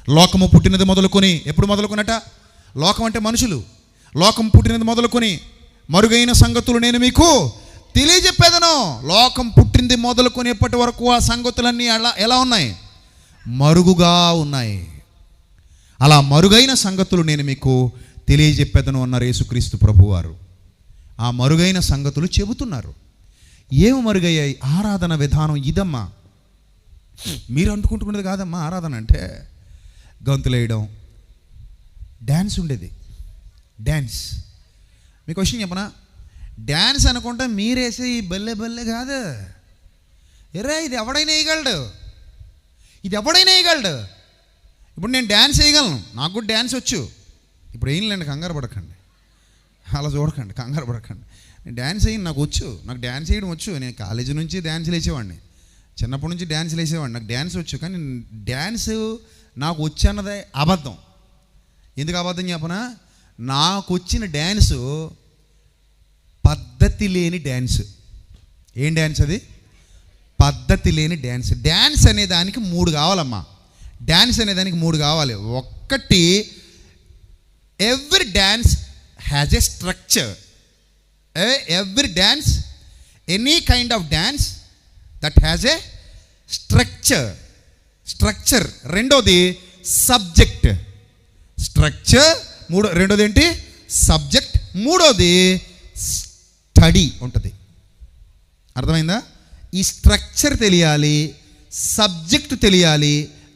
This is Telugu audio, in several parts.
లోకము పుట్టినది మొదలుకొని, ఎప్పుడు మొదలుకొనట? లోకం అంటే మనుషులు. లోకం పుట్టినది మొదలుకొని మరుగైన సంగతులు నేను మీకు తెలియజెప్పేదను. లోకం పుట్టింది మొదలుకొని ఎప్పటి వరకు ఆ సంగతులన్నీ ఎలా ఉన్నాయి? మరుగుగా ఉన్నాయి. అలా మరుగైన సంగతులు నేను మీకు తెలియజెప్పేదను అన్నారు యేసుక్రీస్తు ప్రభువారు. ఆ మరుగైన సంగతులు చెబుతున్నారు. ఏమి మరుగయ్యాయి? ఆరాధన విధానం ఇదమ్మా. మీరు అనుకుంటున్నది కాదమ్మా. ఆరాధన అంటే గంతులు వేయడం, డ్యాన్స్ ఉండేది. డ్యాన్స్ మీకు విషయం చెప్పనా? డ్యాన్స్ అనుకుంటా మీరేసే ఈ బల్లె బల్లె కాదు. ఎరే ఇది ఎవడైనా వేయగలడు, ఇది ఎవడైనా వేయగలడు. ఇప్పుడు నేను డ్యాన్స్ వేయగలను, నాకు కూడా డ్యాన్స్ వచ్చు. ఇప్పుడు వేయలేండి, కంగారు పడకండి, అలా చూడకండి, కంగారు పడకండి. నేను డ్యాన్స్ వేయను, నాకు వచ్చు, నాకు డ్యాన్స్ వేయడం వచ్చు. నేను కాలేజీ నుంచి డ్యాన్స్లు వేసేవాడిని, చిన్నప్పటి నుంచి డ్యాన్స్లు వేసేవాడిని, నాకు డ్యాన్స్ వచ్చు. కానీ డ్యాన్స్ నాకు వచ్చు అన్నదే అబద్ధం. ఎందుకు అబద్ధం చెప్పనా? నాకు వచ్చిన డ్యాన్సు పద్ధతి లేని డ్యాన్స్. ఏం డ్యాన్స్ అది? పద్ధతి లేని డ్యాన్స్. డ్యాన్స్ అనే దానికి 3 కావాలమ్మా. డ్యాన్స్ అనే దానికి 3 కావాలి. ఒక్కటి, every dance has a structure. Every dance, any kind of dance that has a structure. రెండోది సబ్జెక్ట్. స్ట్రక్చర్ రెండోది ఏంటి? సబ్జెక్ట్. మూడోది స్టడీ ఉంటుంది. అర్థమైందా? ఈ స్ట్రక్చర్ తెలియాలి, సబ్జెక్ట్ తెలియాలి,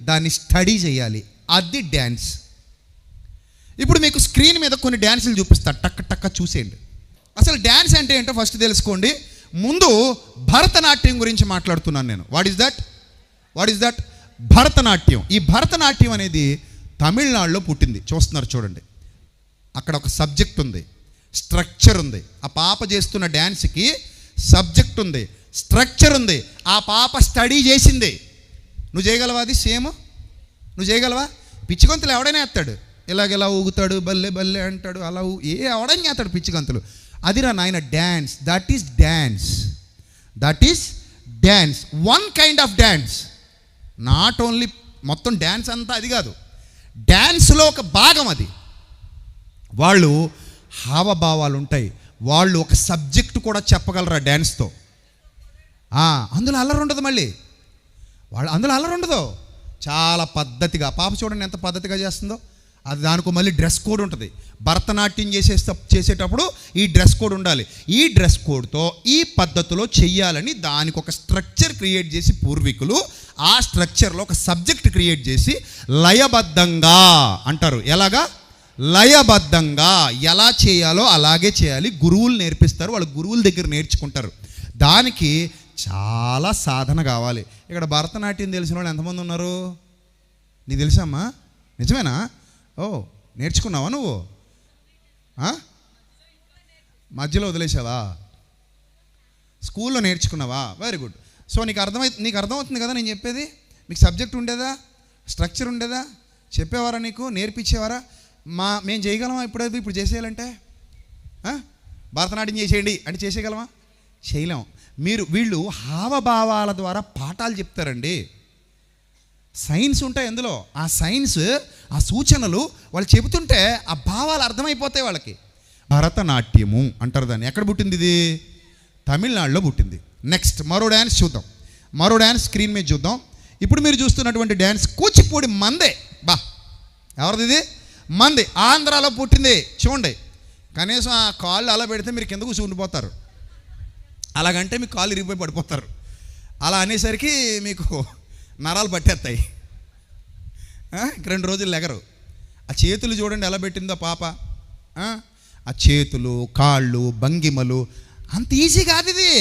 దాన్ని స్టడీ చేయాలి. అది డ్యాన్స్. ఇప్పుడు మీకు స్క్రీన్ మీద కొన్ని డ్యాన్సులు చూపిస్తా, టక్క టక్క చూసేయండి. అసలు డ్యాన్స్ అంటే ఏంటో ఫస్ట్ తెలుసుకోండి. ముందు భరతనాట్యం గురించి మాట్లాడుతున్నాను నేను. What is that? భరతనాట్యం. ఈ భరతనాట్యం అనేది తమిళనాడులో పుట్టింది. చూస్తున్నారు చూడండి, అక్కడ ఒక సబ్జెక్ట్ ఉంది, స్ట్రక్చర్ ఉంది. ఆ పాప చేస్తున్న డ్యాన్స్కి సబ్జెక్ట్ ఉంది, స్ట్రక్చర్ ఉంది. ఆ పాప స్టడీ చేసింది. నువ్వు చేయగలవా? అది సేమ్ నువ్వు చేయగలవా? పిచ్చిగొంతులు ఎవడైనా వేస్తాడు, ఇలాగెలా ఊగుతాడు, బల్లె బల్లె అంటాడు, అలా ఎవడైనా చేస్తాడు పిచ్చిగంతులు. అదిరా నాయన dance. That is dance. One kind of dance. Not only మొత్తం డ్యాన్స్ అంతా అది కాదు, డ్యాన్స్లో ఒక భాగం అది. వాళ్ళు హావభావాలు ఉంటాయి, వాళ్ళు ఒక సబ్జెక్టు కూడా చెప్పగలరా డ్యాన్స్తో. అందులో అల్లరి ఉండదు. మళ్ళీ అందులో అల్లరి ఉండదు. చాలా పద్ధతిగా, పాప చూడండి ఎంత పద్ధతిగా చేస్తుందో. అది దానికి మళ్ళీ డ్రెస్ కోడ్ ఉంటుంది. భరతనాట్యం చేసేటప్పుడు ఈ డ్రెస్ కోడ్ ఉండాలి. ఈ డ్రెస్ కోడ్తో ఈ పద్ధతిలో చెయ్యాలని దానికి ఒక స్ట్రక్చర్ క్రియేట్ చేసి పూర్వీకులు ఆ స్ట్రక్చర్లో ఒక సబ్జెక్ట్ క్రియేట్ చేసి లయబద్ధంగా అంటారు. ఎలాగా? లయబద్ధంగా ఎలా చేయాలో అలాగే చేయాలి. గురువులు నేర్పిస్తారు, వాళ్ళు గురువుల దగ్గర నేర్చుకుంటారు. దానికి చాలా సాధన కావాలి. ఇక్కడ భరతనాట్యం తెలిసిన వాళ్ళు ఎంతమంది ఉన్నారు? నీకు తెలుసమ్మా? నిజమేనా? నేర్చుకున్నావా నువ్వు? మధ్యలో వదిలేసావా? స్కూల్లో నేర్చుకున్నావా? Very good. సో నీకు అర్థమవుతుంది కదా నేను చెప్పేది? మీకు సబ్జెక్ట్ ఉండేదా? స్ట్రక్చర్ ఉండేదా? చెప్పేవారా? నీకు నేర్పించేవారా? మేము చేయగలమా? ఇప్పుడు చేసేయాలంటే భరతనాట్యం చేసేయండి అంటే చేసేయగలమా? చేయలేం. వీళ్ళు హావభావాల ద్వారా పాఠాలు చెప్తారండి. సైన్స్ ఉంటాయి అందులో. ఆ సైన్స్, ఆ సూచనలు వాళ్ళు చెబుతుంటే ఆ భావాలు అర్థమైపోతాయి వాళ్ళకి. భరతనాట్యము అంటారు దాన్ని. ఎక్కడ పుట్టింది ఇది? తమిళనాడులో పుట్టింది. నెక్స్ట్ మరో డ్యాన్స్ చూద్దాం. మరో డ్యాన్స్ స్క్రీన్ మీద చూద్దాం. ఇప్పుడు మీరు చూస్తున్నటువంటి డ్యాన్స్ కూచిపూడి మందే. ఎవరిది ఇది? మంది. ఆంధ్రాలో పుట్టింది. చూడండి, కనీసం ఆ కాళ్ళు అలా పెడితే మీరు కింద కూర్చుండిపోతారు. అలాగంటే మీకు కాళ్ళు ఇరిగిపోయి పడిపోతారు. అలా అనేసరికి మీకు నరాలు పట్టేస్తాయి. 2 రోజులు లెగరు. ఆ చేతులు చూడండి ఎలా పెట్టిందో పాప. ఆ చేతులు, కాళ్ళు, భంగిమలు అంత ఈజీ కాదు ఇది.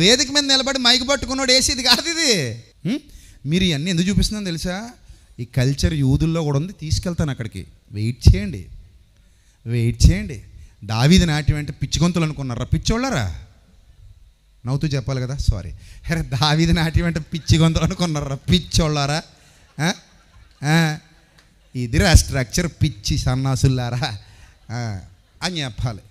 వేదిక మీద నిలబడి మైక్ పట్టుకున్నాడు వేసేది కాదు ఇది. మీరు ఇవన్నీ ఎందుకు చూపిస్తుందని తెలుసా? ఈ కల్చర్ యూదుల్లో కూడా ఉంది. తీసుకెళ్తాను అక్కడికి. వెయిట్ చేయండి. దావీదు నాట్యం అంటే పిచ్చిగొంతులు అనుకున్నారా? పిచ్చోళ్ళరా? నవ్వుతూ చెప్పాలి కదా, సారీ. దావీదు నాట్యం అంటే పిచ్చిగొంతులు అనుకున్నారా? పిచ్చోళ్ళారా? ఇదిరా స్ట్రక్చర్, పిచ్చి సన్నాసులారా అని చెప్పాలి.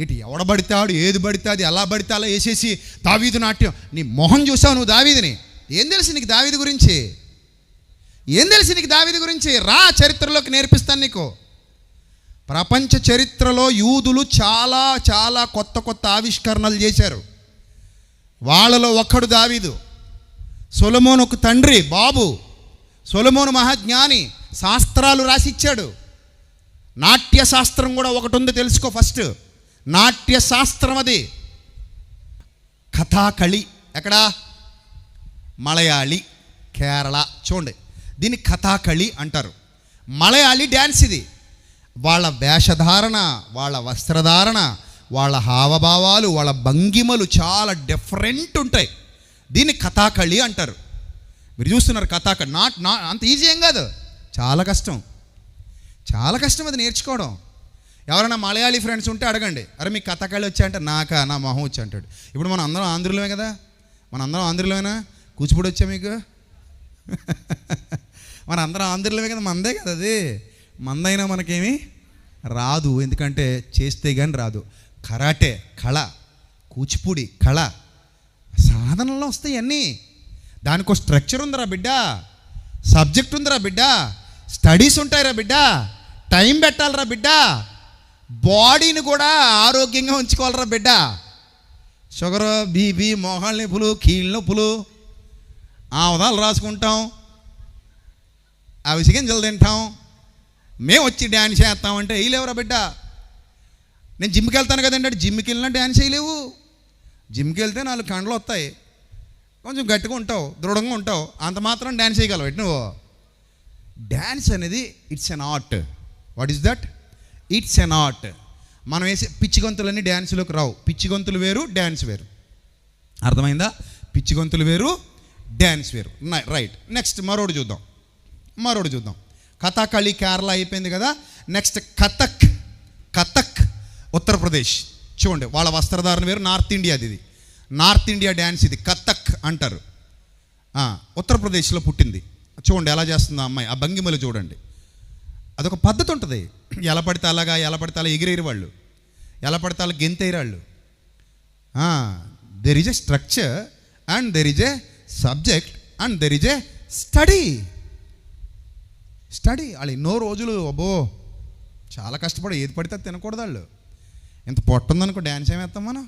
ఇటు ఎవడ పడితాడు, ఏది పడితే అది, ఎలా పడితే అలా వేసేసి దావీదు నాట్యం. నీ మొహం చూసావు నువ్వు దావీదుని? ఏం తెలుసు నీకు దావీదు గురించి? ఏం తెలిసి నీకు దావీదు గురించి? రా, చరిత్రలోకి నేర్పిస్తాను నీకు. ప్రపంచ చరిత్రలో యూదులు చాలా చాలా కొత్త కొత్త ఆవిష్కరణలు చేశారు. వాళ్ళలో ఒక్కడు దావీదు. సొలొమోను ఒక తండ్రి, బాబు. సొలొమోను మహాజ్ఞాని, శాస్త్రాలు రాసిచ్చాడు. నాట్య శాస్త్రం కూడా ఒకటి ఉంది, తెలుసుకో ఫస్ట్. నాట్య శాస్త్రం అది. కథాకళి ఎక్కడ? మలయాళీ, కేరళ. చూడండి, దీన్ని కథాకళి అంటారు. మలయాళీ డ్యాన్స్ ఇది. వాళ్ళ వేషధారణ, వాళ్ళ వస్త్రధారణ, వాళ్ళ హావభావాలు, వాళ్ళ భంగిమలు చాలా డిఫరెంట్ ఉంటాయి. దీన్ని కథాకళి అంటారు. మీరు చూస్తున్నారు కథాకళి. అంత ఈజీ ఏం కాదు, చాలా కష్టం, చాలా కష్టం అది నేర్చుకోవడం. ఎవరైనా మలయాళీ ఫ్రెండ్స్ ఉంటే అడగండి, అరే మీకు కథాకళి వచ్చా అంటే నా మొహం వచ్చి అంటాడు. ఇప్పుడు మనం అందరం ఆంధ్రులమే కదా, మన అందరం ఆంధ్రులమేనా? కూచిపూడి వచ్చా మీకు? మన అందరం ఆంధ్రులమే కదా, మందే కదా అది. మందైనా మనకేమీ రాదు, ఎందుకంటే చేస్తే కానీ రాదు. కరాటే కళ, కూచిపూడి కళ, సాధనలో వస్తాయి అన్నీ. దానికి ఒక స్ట్రక్చర్ ఉందిరా బిడ్డ, సబ్జెక్ట్ ఉందిరా బిడ్డ, స్టడీస్ ఉంటాయిరా బిడ్డ, టైం పెట్టాలరా బిడ్డ, బాడీని కూడా ఆరోగ్యంగా ఉంచుకోవాలరా బిడ్డ. షుగర్, బీపీ, మోకాళ్ళ నొప్పులు, కీళ్ళ నొప్పులు, ఆవదాలు రాసుకుంటాం, అవి గింజలు తింటాం, మేము వచ్చి డ్యాన్స్ చేస్తామంటే వేయలేవురా బిడ్డ. నేను జిమ్కి వెళ్తాను కదండి, జిమ్కి వెళ్ళినా డ్యాన్స్ వేయలేవు. జిమ్కి వెళ్తే 4 కండలు వస్తాయి, కొంచెం గట్టిగా ఉంటావు, దృఢంగా ఉంటావు, అంత మాత్రం డ్యాన్స్ చేయగలవు నువ్వు. డ్యాన్స్ అనేది it's an art. What is that? It's an art. మనం వేసే పిచ్చి గొంతులన్నీ డ్యాన్స్లోకి రావు. పిచ్చి గొంతులు వేరు, డ్యాన్స్ వేరు. అర్థమైందా? పిచ్చి గొంతులు వేరు, డ్యాన్స్ వేరు. రైట్. నెక్స్ట్ మరోడు చూద్దాం. కథాకళి కేరళ అయిపోయింది కదా. నెక్స్ట్ కథక్ ఉత్తరప్రదేశ్. చూడండి, వాళ్ళ వస్త్రధారణ వేరు. నార్త్ ఇండియాది ఇది, నార్త్ ఇండియా డ్యాన్స్ ఇది, కథక్ అంటారు. ఉత్తరప్రదేశ్లో పుట్టింది. చూడండి ఎలా చేస్తుందో అమ్మాయి, ఆ భంగిమలు చూడండి. అదొక పద్ధతి ఉంటుంది. ఎలా పడితే అలాగా, ఎలా పడితే అలా ఎగిరేరు వాళ్ళు, ఎలా పడితే అలా గెంతేరు వాళ్ళు. There is a structure and there is a subject and there is a study. వాళ్ళు ఎన్నో రోజులు అబ్బో చాలా కష్టపడి ఏది పడితే అది తినకూడదు. వాళ్ళు ఇంత పొట్ట ఉందనుకో, డ్యాన్స్ ఏమేస్తాం మనం?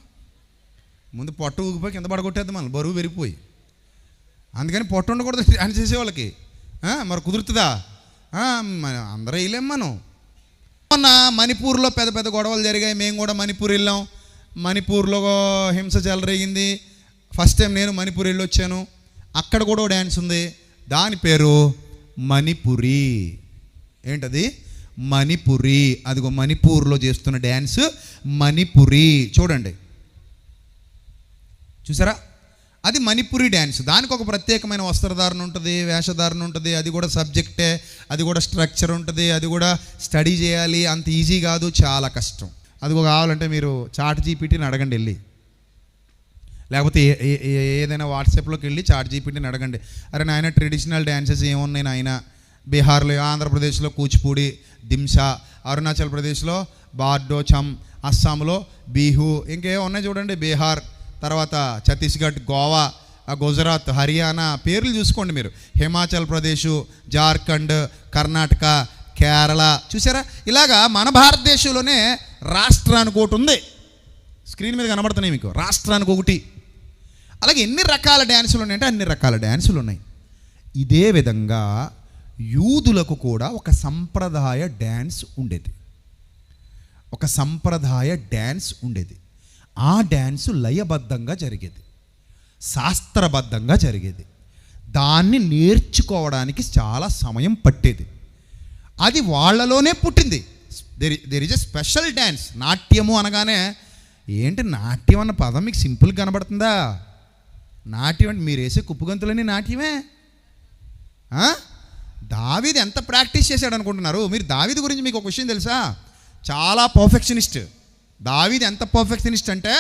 ముందు పొట్ట ఊగిపోయి కింద పడగొట్టేద్దాం మనం, బరువు పెరిగిపోయి. అందుకని పొట్ట ఉండకూడదు డ్యాన్స్ చేసేవాళ్ళకి. మరి కుదురుతుందా? అందరూ వేయలేం మనం. మొన్న మణిపూర్లో పెద్ద పెద్ద గొడవలు జరిగాయి. మేము కూడా మణిపూర్ వెళ్ళాం. మణిపూర్లో హింస చెలరేగింది. ఫస్ట్ టైం నేను మణిపూర్ వెళ్ళి వచ్చాను. అక్కడ కూడా డ్యాన్స్ ఉంది, దాని పేరు మణిపురి. ఏంటది? మణిపురి. అదిగో మణిపూర్లో చేస్తున్న డ్యాన్స్ మణిపురి. చూడండి, చూసారా? అది మణిపురి డ్యాన్స్. దానికి ఒక ప్రత్యేకమైన వస్త్రధారణ ఉంటుంది, వేషధారణ ఉంటుంది. అది కూడా సబ్జెక్టే, అది కూడా స్ట్రక్చర్ ఉంటుంది, అది కూడా స్టడీ చేయాలి. అంత ఈజీ కాదు, చాలా కష్టం. అది కావాలంటే మీరు చాట్ జీపీటీని అడగండి వెళ్ళి, లేకపోతే ఏదైనా వాట్సాప్లోకి వెళ్ళి చాట్ జీపీటీని అడగండి. అరే నాయన ట్రెడిషనల్ డ్యాన్సెస్ ఏమున్నాయి నాయన? బీహార్లో, ఆంధ్రప్రదేశ్లో కూచిపూడి, దింసా, అరుణాచల్ ప్రదేశ్లో బార్డో చమ్, అస్సాంలో బిహు, ఇంకేమో ఉన్నాయి చూడండి. బీహార్, తర్వాత ఛత్తీస్గఢ్, గోవా, గుజరాత్, హర్యానా, పేర్లు చూసుకోండి మీరు. హిమాచల్ ప్రదేశ్, జార్ఖండ్, కర్ణాటక, కేరళ. చూసారా? ఇలాగా మన భారతదేశంలోనే రాష్ట్రానికి ఒకటి ఉంది. స్క్రీన్ మీద కనబడుతున్నాయి మీకు, రాష్ట్రానికి ఒకటి. అలాగే ఎన్ని రకాల డ్యాన్సులు ఉన్నాయంటే అన్ని రకాల డ్యాన్సులు ఉన్నాయి. ఇదే విధంగా యూదులకు కూడా ఒక సంప్రదాయ డ్యాన్స్ ఉండేది. ఆ డ్యాన్సు లయబద్ధంగా జరిగేది, శాస్త్రబద్ధంగా జరిగేది. దాన్ని నేర్చుకోవడానికి చాలా సమయం పట్టేది. అది వాళ్ళలోనే పుట్టింది. There is a special dance. నాట్యము అనగానే ఏంటి, నాట్యం అన్న పదం మీకు సింపుల్గా కనబడుతుందా? నాట్యం అంటే మీరు వేసే కుప్పుగంతులన్నీ నాట్యమే. దావీదు ఎంత ప్రాక్టీస్ చేశాడు అనుకుంటున్నారు మీరు? దావీదు గురించి మీకు ఒక విషయం తెలుసా? చాలా పర్ఫెక్షనిస్ట్. దావీదు ఎంత పర్ఫెక్షనిస్ట్ అంటే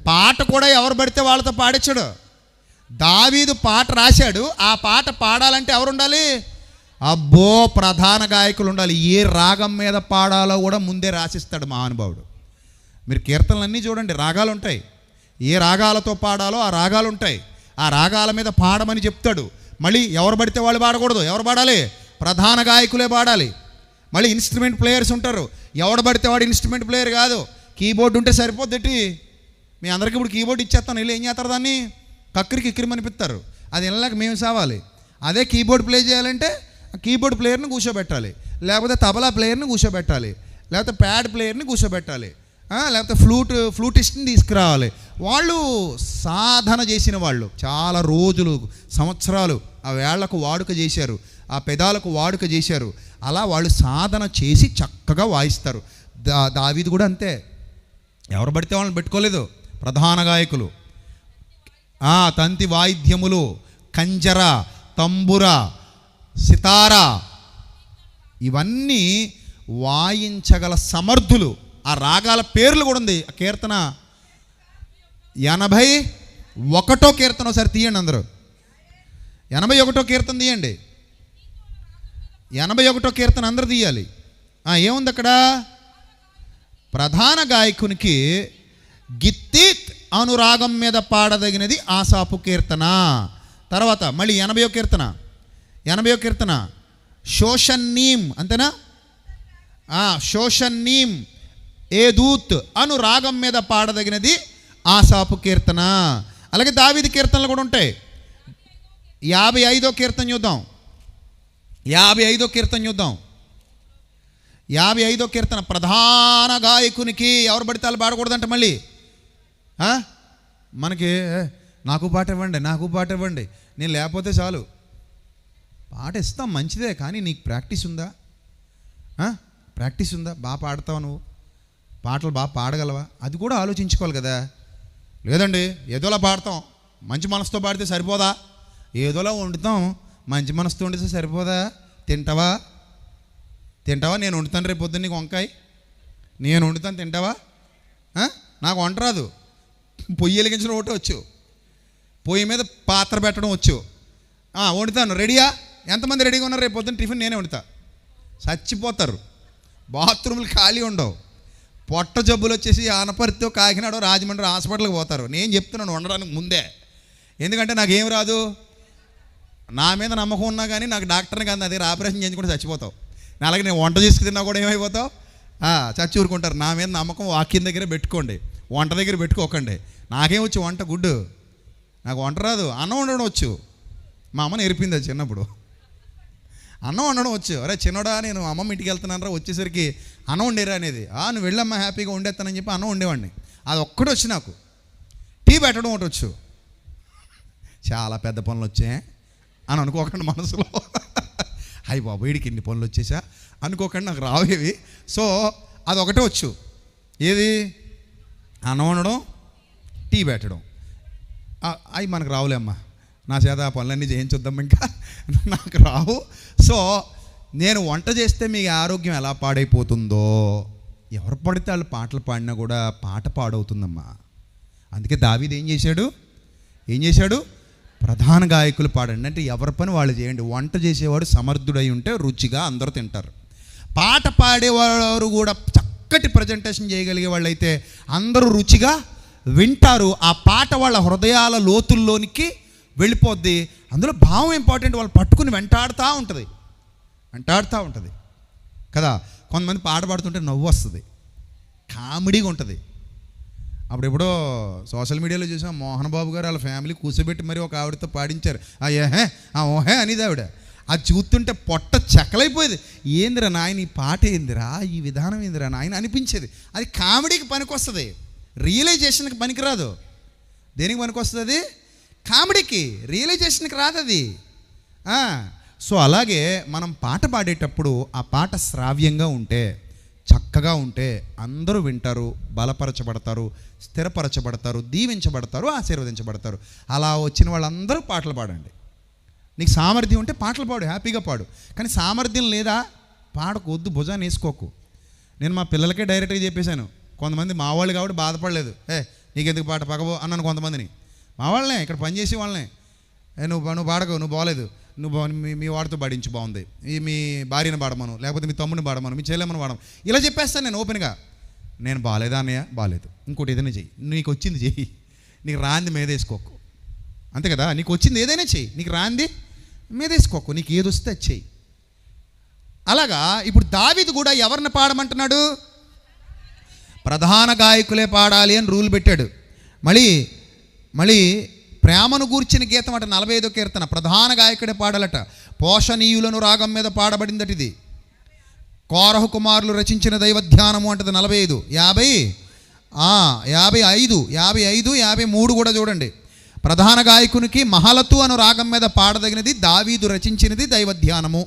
పాట కూడా ఎవరు పడితే వాళ్ళతో పాడించాడు. దావీదు పాట రాశాడు, ఆ పాట పాడాలంటే ఎవరు ఉండాలి? అబ్బో, ప్రధాన గాయకులు ఉండాలి. ఏ రాగం మీద పాడాలో కూడా ముందే రాసిస్తాడు మహానుభావుడు. మీరు కీర్తనలన్నీ చూడండి, రాగాలు ఉంటాయి. ఏ రాగాలతో పాడాలో ఆ రాగాలు ఉంటాయి. ఆ రాగాల మీద పాడమని చెప్తాడు. మళ్ళీ ఎవరు పడితే వాళ్ళు పాడకూడదు. ఎవరు పాడాలి? ప్రధాన గాయకులే పాడాలి. మళ్ళీ ఇన్స్ట్రుమెంట్ ప్లేయర్స్ ఉంటారు. ఎవడు పడితే వాడు ఇన్స్ట్రుమెంట్ ప్లేయర్ కాదు. కీబోర్డ్ ఉంటే సరిపోద్ది. మీ అందరికీ ఇప్పుడు కీబోర్డ్ ఇచ్చేస్తాను, వీళ్ళు ఏం చేస్తారు? దాన్ని కిక్కిరి అనిపిస్తారు. అది వెళ్ళలేక మేము సావాలి. అదే కీబోర్డ్ ప్లే చేయాలంటే కీబోర్డ్ ప్లేయర్ని కూర్చోబెట్టాలి, లేకపోతే తబలా ప్లేయర్ని కూర్చోబెట్టాలి, లేకపోతే ప్యాడ్ ప్లేయర్ని కూర్చోబెట్టాలి, లేకపోతే ఫ్లూటిస్ట్ని తీసుకురావాలి. వాళ్ళు సాధన చేసిన వాళ్ళు, చాలా రోజులు సంవత్సరాలు ఆ వేళ్లకు వాడుక చేశారు, ఆ పెదాలకు వాడుక చేశారు. అలా వాళ్ళు సాధన చేసి చక్కగా వాయిస్తారు. దావీదు కూడా అంతే. ఎవరు పడితే వాళ్ళని పెట్టుకోలేదు. ప్రధాన గాయకులు, తంతి వాయిద్యములు, కంజర, తంబుర, సితార, ఇవన్నీ వాయించగల సమర్థులు. ఆ రాగాల పేర్లు కూడా ఉంది. ఆ కీర్తన 81వ కీర్తన ఒకసారి తీయండి అందరూ. 81వ కీర్తన తీయండి. 81వ కీర్తన అందరూ తీయాలి. ఏముంది అక్కడ? ప్రధాన గాయకునికి గిత్తీత్ అనురాగం మీద పాడదగినది ఆసాపు కీర్తన. తర్వాత మళ్ళీ 80వ కీర్తన షోషన్నీం, అంతేనా? షోషన్నీం ఏదూత్ అనురాగం మీద పాడదగినది ఆసాపు కీర్తన. అలాగే దావీదు కీర్తనలు కూడా ఉంటాయి. 55వ కీర్తన చూద్దాం. 55వ కీర్తన ప్రధాన గాయకునికి ఎవరు పడితే వాళ్ళు పాడకూడదంట. మళ్ళీ మనకి నాకు పాట ఇవ్వండి, నేను లేకపోతే చాలు. పాట ఇస్తాం, మంచిదే, కానీ నీకు ప్రాక్టీస్ ఉందా? బాగా పాడతావు నువ్వు, పాటలు బాగా పాడగలవా? అది కూడా ఆలోచించుకోవాలి కదా. లేదండి ఏదోలా పాడతాం, మంచి మనసుతో పాడితే సరిపోదా? ఏదోలా వండుతాం, మంచి మనసుతో వండితే సరిపోదా? తింటావా? నేను వండుతాను రేపు పొద్దున్న నీకు వంకాయ, నేను వండుతాను, తింటావా? నాకు వంట రాదు. పొయ్యి వెలిగించడం ఒకటి వచ్చు, పొయ్యి మీద పాత్ర పెట్టడం వచ్చు, వండుతాను. రెడీయా? ఎంతమంది రెడీగా ఉన్నారు? రేపు పొద్దున్న టిఫిన్ నేనే వండుతా. చచ్చిపోతారు. బాత్రూమ్లు ఖాళీ ఉండవు. పొట్ట జబ్బులు వచ్చేసి ఆనపర్తితో కాకినాడ రాజమండ్రి హాస్పిటల్కి పోతారు. నేను చెప్తున్నాను వండడానికి ముందే. ఎందుకంటే నాకేం రాదు. నా మీద నమ్మకం ఉన్నా కానీ నాకు డాక్టర్ని కాదు, నా దగ్గర ఆపరేషన్ చేయించుకుంటే చచ్చిపోతావు. అలాగే నేను వంట చేసుకు తిన్నా కూడా ఏమైపోతావు? చచ్చి ఊరుకుంటారు. నా మీద నమ్మకం వాక్యం దగ్గర పెట్టుకోండి, వంట దగ్గర పెట్టుకోకండి. నాకేం వచ్చు వంట? గుడ్డు. నాకు వంట రాదు. అన్నం వండడం వచ్చు. మా అమ్మ నేర్పింది అది చిన్నప్పుడు. అన్నం వండడం వచ్చు. అరే చిన్నోడా, నేను అమ్మమ్మ ఇంటికి వెళ్తున్నానరా, వచ్చేసరికి అన్నం వండేరా అనేది. నువ్వు వెళ్ళమ్మా, హ్యాపీగా వండేస్తానని చెప్పి అన్నం వండేవాడిని. అది ఒక్కటి వచ్చి నాకు. టీ పెట్టడం ఒకటి వచ్చు. చాలా పెద్ద పనులు వచ్చాయి అని అనుకోకండి మనసులో. అయ్యి బాబు వీడికి ఇన్ని పనులు వచ్చేసా అనుకోకండి, నాకు రావేవి. సో అదొకటే వచ్చు. ఏది? అన్నం వండడం, టీ పెట్టడం. అవి మనకు రావులే అమ్మా, నా చేత ఆ పనులన్నీ చేయించొద్దాం, ఇంకా నాకు రావు. సో నేను వంట చేస్తే మీ ఆరోగ్యం ఎలా పాడైపోతుందో, ఎవరు పడితే వాళ్ళు పాటలు పాడినా కూడా పాట పాడవుతుందమ్మా. అందుకే దావీదు ఏం చేశాడు? ప్రధాన గాయకులు పాడండి అంటే ఎవరి పని వాళ్ళు చేయండి. వంట చేసేవాడు సమర్థుడై ఉంటే రుచిగా అందరూ తింటారు. పాట పాడేవారు కూడా చక్కటి ప్రజెంటేషన్ చేయగలిగే వాళ్ళు అయితే అందరూ రుచిగా వింటారు. ఆ పాట వాళ్ళ హృదయాల లోతుల్లోనికి వెళ్ళిపోద్ది. అందులో భావం ఇంపార్టెంట్. వాళ్ళు పట్టుకుని వెంటాడుతూ ఉంటుంది కదా. కొంతమంది పాట పాడుతుంటే నవ్వు వస్తుంది, కామెడీగా ఉంటుంది. అప్పుడెప్పుడో సోషల్ మీడియాలో చూసాం, మోహన్ బాబు గారు వాళ్ళ ఫ్యామిలీ కూర్చోబెట్టి మరి ఒక ఆవిడతో పాడించారు. ఓహే అనేది ఆవిడ. అది చూస్తుంటే పొట్ట చెక్కలైపోయేది. ఏందిరా నాయన ఈ పాట, ఏందిరా ఈ విధానం, ఏందిరా నాయన అనిపించేది. అది కామెడీకి పనికొస్తుంది, రియలైజేషన్కి పనికిరాదు. దేనికి పనికొస్తుంది అది? కామెడీకి, రియలైజేషన్కి రాదు అది. సో అలాగే మనం పాట పాడేటప్పుడు ఆ పాట శ్రావ్యంగా ఉంటే, చక్కగా ఉంటే అందరూ వింటారు, బలపరచబడతారు, స్థిరపరచబడతారు, దీవించబడతారు, ఆశీర్వదించబడతారు. అలా వచ్చిన వాళ్ళందరూ పాటలు పాడండి. నీకు సామర్థ్యం ఉంటే పాటలు పాడు, హ్యాపీగా పాడు. కానీ సామర్థ్యం లేదా పాడకొద్దు, భుజాన్ని వేసుకోకు. నేను మా పిల్లలకే డైరెక్ట్గా చెప్పేశాను. కొంతమంది మా వాళ్ళు కాబట్టి బాధపడలేదు. నీకెందుకు పాట పగవో అన్నాను కొంతమందిని. మా వాళ్ళనే, ఇక్కడ పనిచేసే వాళ్ళనే. నువ్వు పాడకు, నువ్వు బాగలేదు, నువ్వు మీ వాడితో పాడించు, బాగుంది, మీ భార్యను పాడమను, లేకపోతే మీ తమ్ముడిని పాడమను, మీ చెల్లెమ్మను పాడమను, ఇలా చెప్పేస్తాను నేను ఓపెన్గా. నేను బాగాలేదా అన్నయ్య? బాగాలేదు, ఇంకోటి ఏదైనా చెయ్యి, నీకు వచ్చింది చెయ్యి, నీకు రాంది మీద వేసుకోకు, అంతే కదా. నీకు వచ్చింది ఏదైనా చెయ్యి, నీకు రాంది మీదేసుకోకు, నీకు ఏది వస్తే అది చెయ్యి. అలాగా ఇప్పుడు దావీదు కూడా ఎవరిని పాడమంటున్నాడు? ప్రధాన గాయకులే పాడాలి అని రూల్ పెట్టాడు. మళ్ళీ ప్రేమను గూర్చిన గీతం అట 45వ కీర్తన ప్రధాన గాయకుడే పాడాలట. పోషణీయులను రాగం మీద పాడబడిందట. ఇది కోరహు కుమారులు రచించిన దైవధ్యానము అంటది. 45, 50, 55, 55, 53 కూడా చూడండి. ప్రధాన గాయకునికి మహలతు అను రాగం మీద పాడదగినది దావీదు రచించినది దైవధ్యానము.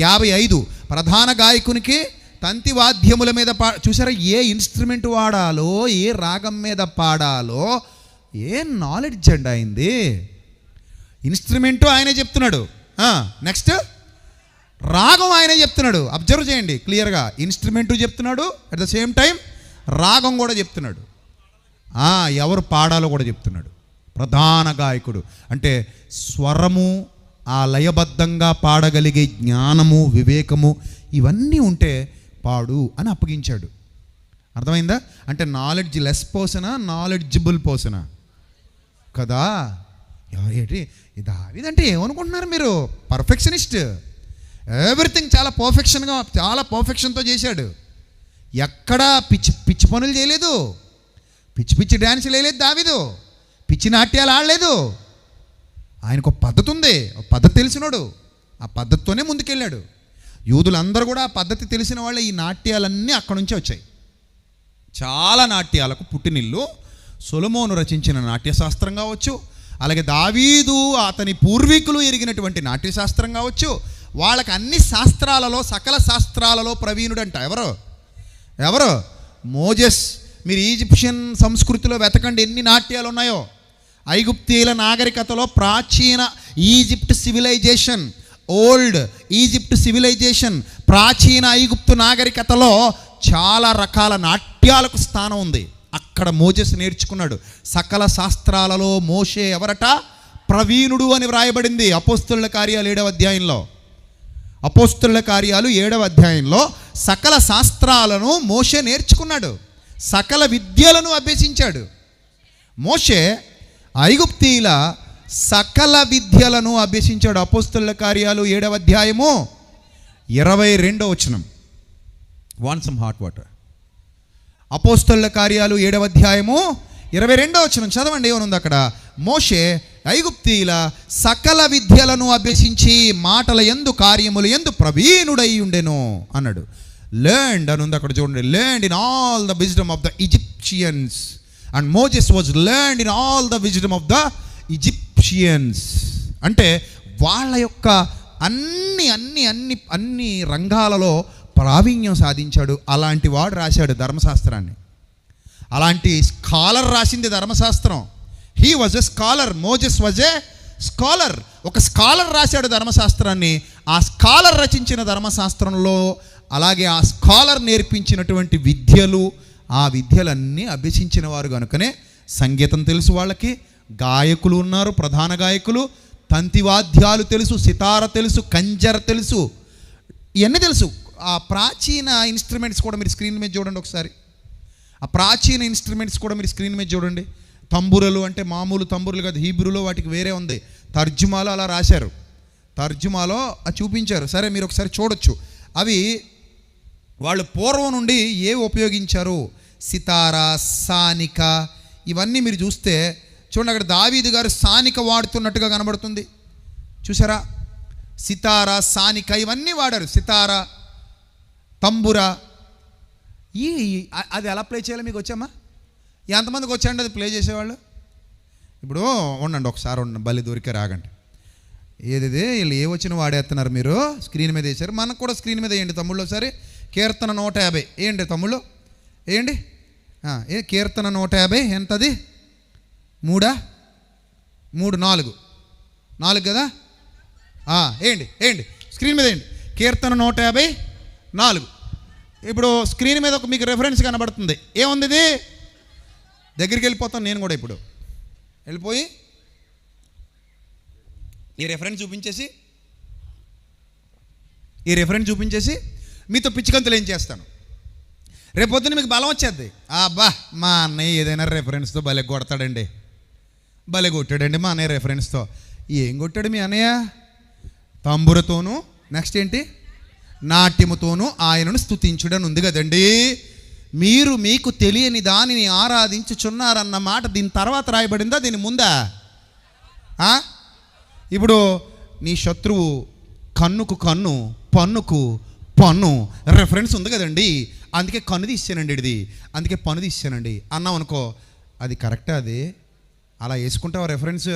55 ప్రధాన గాయకునికి తంతి వాద్యముల మీద చూసారా, ఏ ఇన్స్ట్రుమెంట్ వాడాలో, ఏ రాగం మీద పాడాలో ఏ నాలెడ్జ్ అండి అయింది. ఇన్స్ట్రుమెంటు ఆయనే చెప్తున్నాడు, నెక్స్ట్ రాగం ఆయనే చెప్తున్నాడు. అబ్జర్వ్ చేయండి క్లియర్గా, ఇన్స్ట్రుమెంటు చెప్తున్నాడు, అట్ ద సేమ్ టైం రాగం కూడా చెప్తున్నాడు, ఎవరు పాడాలో కూడా చెప్తున్నాడు. ప్రధాన గాయకుడు అంటే స్వరము, ఆ లయబద్ధంగా పాడగలిగే జ్ఞానము, వివేకము ఇవన్నీ ఉంటే పాడు అని అప్పగించాడు. అర్థమైందా? అంటే నాలెడ్జ్ లెస్ పర్సనా, నాలెడ్జిబుల్ పర్సనా కదా? ఏంటి దావీదంటే ఏమనుకుంటున్నారు మీరు? పర్ఫెక్షనిస్ట్. ఎవ్రీథింగ్ చాలా పర్ఫెక్షన్గా, చాలా పర్ఫెక్షన్తో చేశాడు. ఎక్కడా పిచ్చి పనులు చేయలేదు, పిచ్చి డ్యాన్సులు వేయలేదు దావీదు, పిచ్చి నాట్యాలు ఆడలేదు. ఆయనకు ఒక పద్ధతి ఉంది, ఒక పద్ధతి తెలిసినోడు, ఆ పద్ధతితోనే ముందుకెళ్ళాడు. యూదులందరూ కూడా ఆ పద్ధతి తెలిసిన వాళ్ళే. ఈ నాట్యాలన్నీ అక్కడి నుంచే వచ్చాయి. చాలా నాట్యాలకు పుట్టినిల్లు సొలొమోను రచించిన నాట్యశాస్త్రం కావచ్చు, అలాగే దావీదు అతని పూర్వీకులు ఎరిగినటువంటి నాట్యశాస్త్రం కావచ్చు. వాళ్ళకి అన్ని శాస్త్రాలలో, సకల శాస్త్రాలలో ప్రవీణుడంట. ఎవరు? మోజెస్. మీరు ఈజిప్షియన్ సంస్కృతిలో వెతకండి ఎన్ని నాట్యాలు ఉన్నాయో. ఐగుప్తీయుల నాగరికతలో ప్రాచీన Egypt civilization, old Egypt civilization, ప్రాచీన ఐగుప్తు నాగరికతలో చాలా రకాల నాట్యాలకు స్థానం ఉంది. అక్కడ మోజెస్ నేర్చుకున్నాడు. సకల శాస్త్రాలలో మోషే ఎవరట? ప్రవీణుడు అని వ్రాయబడింది అపోస్తలుల కార్యాలు 7వ అధ్యాయంలో. అపోస్తలుల కార్యాలు 7వ అధ్యాయంలో సకల శాస్త్రాలను మోషే నేర్చుకున్నాడు, సకల విద్యలను అభ్యసించాడు. మోషే ఐగుప్తీయుల సకల విద్యలను అభ్యసించాడు. అపోస్తలుల కార్యాలు 7వ అధ్యాయము 22వ వచనం. Want some hot water. అపోస్తలుల కార్యాలు 7వ అధ్యాయము 22వ వచనం చదవండి. ఏమనుంది అక్కడ? మోషే ఐగుప్తీయుల సకల విద్యలను అభ్యసించి మాటల యందు కార్యముల యందు ప్రవీణుడై ఉండెను అన్నాడు. లెర్న్డ్ అని ఉంది అక్కడ చూడండి. Learned in all the wisdom of the Egyptians and Moses was learned in all the wisdom of the Egyptians. అంటే వాళ్ళ యొక్క అన్ని రంగాలలో ప్రావీణ్యం సాధించాడు. అలాంటి వాడు రాశాడు ధర్మశాస్త్రాన్ని. అలాంటి స్కాలర్ రాసింది ధర్మశాస్త్రం. He was a scholar, Moses was a scholar. ఒక స్కాలర్ రాశాడు ధర్మశాస్త్రాన్ని. ఆ స్కాలర్ రచించిన ధర్మశాస్త్రంలో అలాగే ఆ స్కాలర్ నేర్పించినటువంటి విద్యలు, ఆ విద్యలన్నీ అభ్యసించిన వారు కనుకనే సంగీతం తెలుసు వాళ్ళకి, గాయకులు ఉన్నారు, ప్రధాన గాయకులు, తంతివాద్యాలు తెలుసు, సితార తెలుసు, కంజర తెలుసు, ఇవన్నీ తెలుసు. ఆ ప్రాచీన ఇన్స్ట్రుమెంట్స్ కూడా మీరు స్క్రీన్ మీద చూడండి ఒకసారి. ఆ ప్రాచీన ఇన్స్ట్రుమెంట్స్ కూడా మీరు స్క్రీన్ మీద చూడండి. తంబురలు అంటే మామూలు తంబురలు కాదు, హీబ్రూలో వాటికి వేరే ఉంది. తర్జుమాలో అలా రాశారు, తర్జుమాలో అది చూపించారు. సరే మీరు ఒకసారి చూడొచ్చు. అవి వాళ్ళు పూర్వం నుండి ఏవి ఉపయోగించారు, సితార, సానిక, ఇవన్నీ మీరు చూస్తే చూడండి. అక్కడ దావీదు గారు సానిక వాడుతున్నట్టుగా కనబడుతుంది, చూసారా? సితార, సానిక ఇవన్నీ వాడారు. సితార, తంబుర, అది ఎలా ప్లే చేయాలో మీకు వచ్చామా? ఎంతమందికి వచ్చాండి అది ప్లే చేసేవాళ్ళు? ఇప్పుడు ఉండండి ఒకసారి, ఉండండి, బలి దొరికే రాగండి. ఏది వీళ్ళు ఏ వచ్చిన వాడేస్తున్నారు మీరు? స్క్రీన్ మీద వేసారు, మనకు కూడా స్క్రీన్ మీద వేయండి తమ్ముళ్ళు. ఒకసారి కీర్తన 150 వేయండి తమ్ముళ్ళు, వేయండి. కీర్తన 150 ఎంతది? 3, 4 కదా? వేయండి స్క్రీన్ మీద వేయండి. కీర్తన 154. ఇప్పుడు స్క్రీన్ మీద ఒక మీకు రెఫరెన్స్ కనబడుతుంది. ఏముంది ఇది? దగ్గరికి వెళ్ళిపోతాను నేను కూడా. ఇప్పుడు వెళ్ళిపోయి ఈ రెఫరెన్స్ చూపించేసి మీతో పిచ్చికంతులు ఏం చేస్తాను. రేపొద్దున మీకు బలం వచ్చేద్ది. అబ్బా మా అన్నయ్య ఏదైనా రెఫరెన్స్తో భలే కొడతాడండి, భలే కొట్టాడండి మా అన్నయ్య రెఫరెన్స్తో. ఏం కొట్టాడు మీ అన్నయ్య? తంబురతోనూ, నెక్స్ట్ ఏంటి, నాట్యముతోనూ ఆయనను స్తుతించుడని ఉంది కదండి. మీరు మీకు తెలియని దానిని ఆరాధించుచున్నారన్న మాట దీని తర్వాత రాయబడిందా, దీని ముందా? ఇప్పుడు నీ శత్రువు కన్నుకు కన్ను, పన్నుకు పన్ను రెఫరెన్స్ ఉంది కదండి. అందుకే కన్ను తీసానండి, ఇది అందుకే పన్ను తీసానండి అన్నాం అనుకో, అది కరెక్టా? అది అలా వేసుకుంటావు రెఫరెన్స్?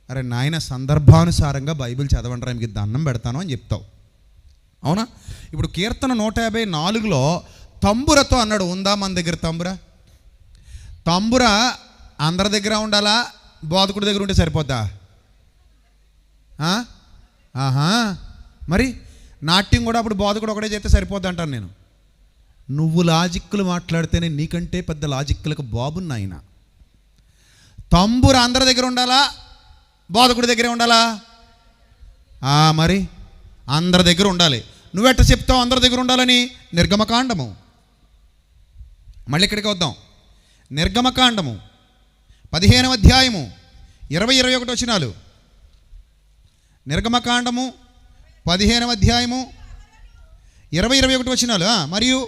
అరే నాయన, సందర్భానుసారంగా బైబిల్ చదవండి, మీకు దండం పెడతాను అని చెప్తావు, అవునా? ఇప్పుడు కీర్తన 154లో తంబురతో అన్నాడు. ఉందా మన దగ్గర తంబుర అందరి దగ్గర ఉండాలా, బోధకుడి దగ్గర ఉంటే సరిపోద్దా? మరి నాట్యం కూడా అప్పుడు బోధకుడు ఒకటే చేస్తే సరిపోద్ది అంటాను నేను. నువ్వు లాజిక్లు మాట్లాడితేనే నీకంటే పెద్ద లాజిక్లకు బాబున్నాయన. తంబుర అందరి దగ్గర ఉండాలా, బోధకుడి దగ్గరే ఉండాలా? మరి అందరి దగ్గర ఉండాలి. నువ్వెట్ట చెప్తావు అందరి దగ్గర ఉండాలని? నిర్గమకాండము, మళ్ళీ ఇక్కడికి వద్దాం. నిర్గమకాండము 15వ అధ్యాయము 20-21 వచనాలు. నిర్గమకాండము 15వ అధ్యాయము 20-21 వచనాలు. మరియు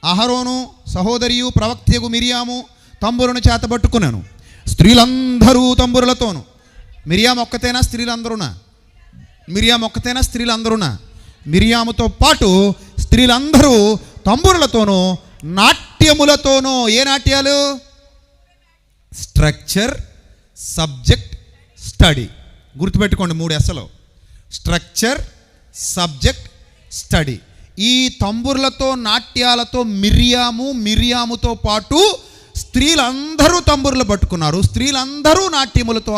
అహరోను సహోదరియు ప్రవక్తయగు మిరియాము తంబురును చేతబట్టుకున్నాను, స్త్రీలందరూ తంబురులతోను. మిరియాము ఒక్కతేనా, స్త్రీలందరూనా? మిరియాము ఒక్కతేనా, స్త్రీలందరూనా? మిరియాముతో పాటు స్త్రీలందరూ తంబురులతోనూ నాట్యములతోనూ. ఏ నాట్యాలు? Structure, subject, study. గుర్తుపెట్టుకోండి, 3 ఎస్సలు: స్ట్రక్చర్, సబ్జెక్ట్, స్టడీ. ఈ తంబుర్లతో నాట్యాలతో మిరియాముతో పాటు స్త్రీలందరూ తంబుర్లు పట్టుకున్నారు. స్త్రీలందరూ నాట్యములతో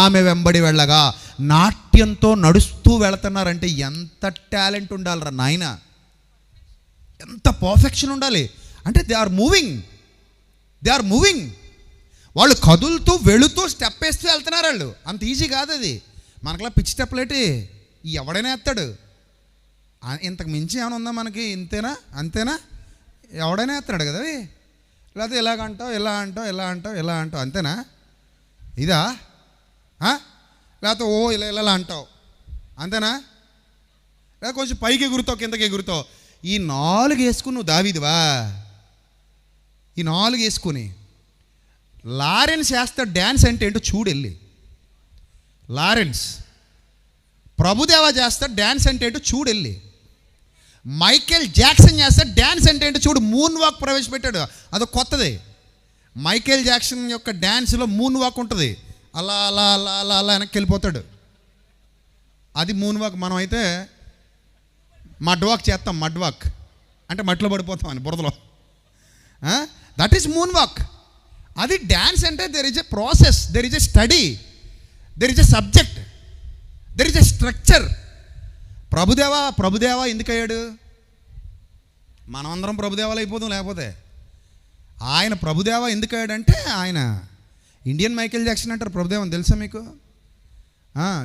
ఆమె వెంబడి వెళ్ళగా, నాట్యంతో నడుస్తూ వెళుతున్నారంటే ఎంత టాలెంట్ ఉండాలిరా నాయన, ఎంత పర్ఫెక్షన్ ఉండాలి అంటే దే ఆర్ మూవింగ్. వాళ్ళు కదులుతూ వెళుతూ స్టెప్ వేస్తూ వెళ్తున్నారు. వాళ్ళు అంత ఈజీ కాదు అది. మనకలా పిచ్చి స్టెప్లేటి ఎవడైనా వేస్తాడు. ఇంతకు మించి ఏమైనా ఉందా మనకి? అంతేనా? ఎవడైనా వేస్తాడు కదా. లేకపోతే ఇలాగంటావు, ఇలా అంటావు, అంతేనా? ఇదా? లేకపోతే ఇలా అంటావు, అంతేనా? లేదా కొంచెం పైకి ఎగురుతావు, కిందకి ఎగురుతావు. ఈ 4 వేసుకుని నువ్వు దావీదువా? ఈ 4 వేసుకుని లారెన్స్ వేస్తాడు. డ్యాన్స్ అంటే ఏంటో చూడు వెళ్ళి. లారెన్స్ ప్రభుదేవా చేస్తాడు. డ్యాన్స్ అంటే ఏంటో చూడు వెళ్ళి. మైకేల్ జాక్సన్ చేస్తాడు. డ్యాన్స్ అంటే ఏంటో చూడు. మూన్ వాక్ ప్రవేశపెట్టాడు, అది కొత్తది. మైకేల్ జాక్సన్ యొక్క డ్యాన్స్లో మూన్ వాక్ ఉంటుంది. అలా అలా అలా అలా అలా వెనక్కి వెళ్ళిపోతాడు, అది మూన్ వాక్. మనం అయితే మడ్ వాక్ చేస్తాం. మడ్ వాక్ అంటే మట్టిలో పడిపోతాం అని, బురదలో. That is moon walk. అది డ్యాన్స్ అంటే there is a process, there is a study, there is a subject, there is a structure. Prabhudeva ఎందుకయ్యాడు? మనమందరం ప్రభుదేవాలు అయిపోతాం లేకపోతే. ఆయన ప్రభుదేవా ఎందుకయ్యాడంటే, ఆయన ఇండియన్ మైకేల్ జాక్సన్ అంటారు ప్రభుదేవని. తెలుసా మీకు?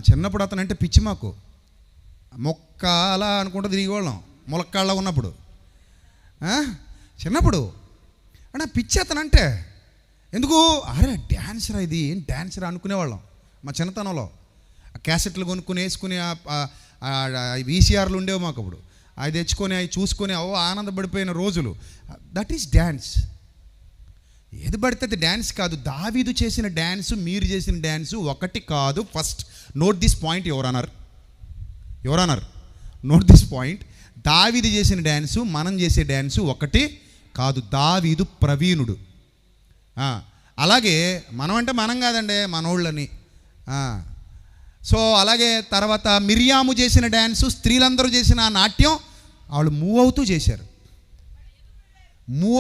చిన్నప్పుడు అతను అంటే పిచ్చి. మాకు మొక్క అలా అనుకుంటూ తిరిగేవాళ్ళం ములక్కాళ్ళ ఉన్నప్పుడు. చిన్నప్పుడు అంటే పిచ్చి అతను అంటే. ఎందుకు? అరే డ్యాన్సరా, ఇది ఏం డ్యాన్సరా అనుకునేవాళ్ళం మా చిన్నతనంలో. క్యాసెట్లు కొనుక్కొని వేసుకుని, వీసీఆర్లు ఉండేవి మాకు అప్పుడు. అవి తెచ్చుకొని అవి చూసుకొని ఆనందపడిపోయిన రోజులు. That is dance. ఏది పడితే అది డ్యాన్స్ కాదు. దావీదు చేసిన డ్యాన్సు, మీరు చేసిన డ్యాన్సు ఒకటి కాదు. First note this point, your honour, note this point. దావీదు చేసిన డ్యాన్సు, మనం చేసే డ్యాన్సు ఒకటి కాదు. దావీదు ప్రవీణుడు. అలాగే మనం అంటే మనం కాదండి, మనోళ్ళని. సో అలాగే తర్వాత మిరియాము చేసిన డ్యాన్సు, స్త్రీలందరూ చేసిన ఆ నాట్యం వాళ్ళు మూవ్ అవుతూ చేశారు. మూవ్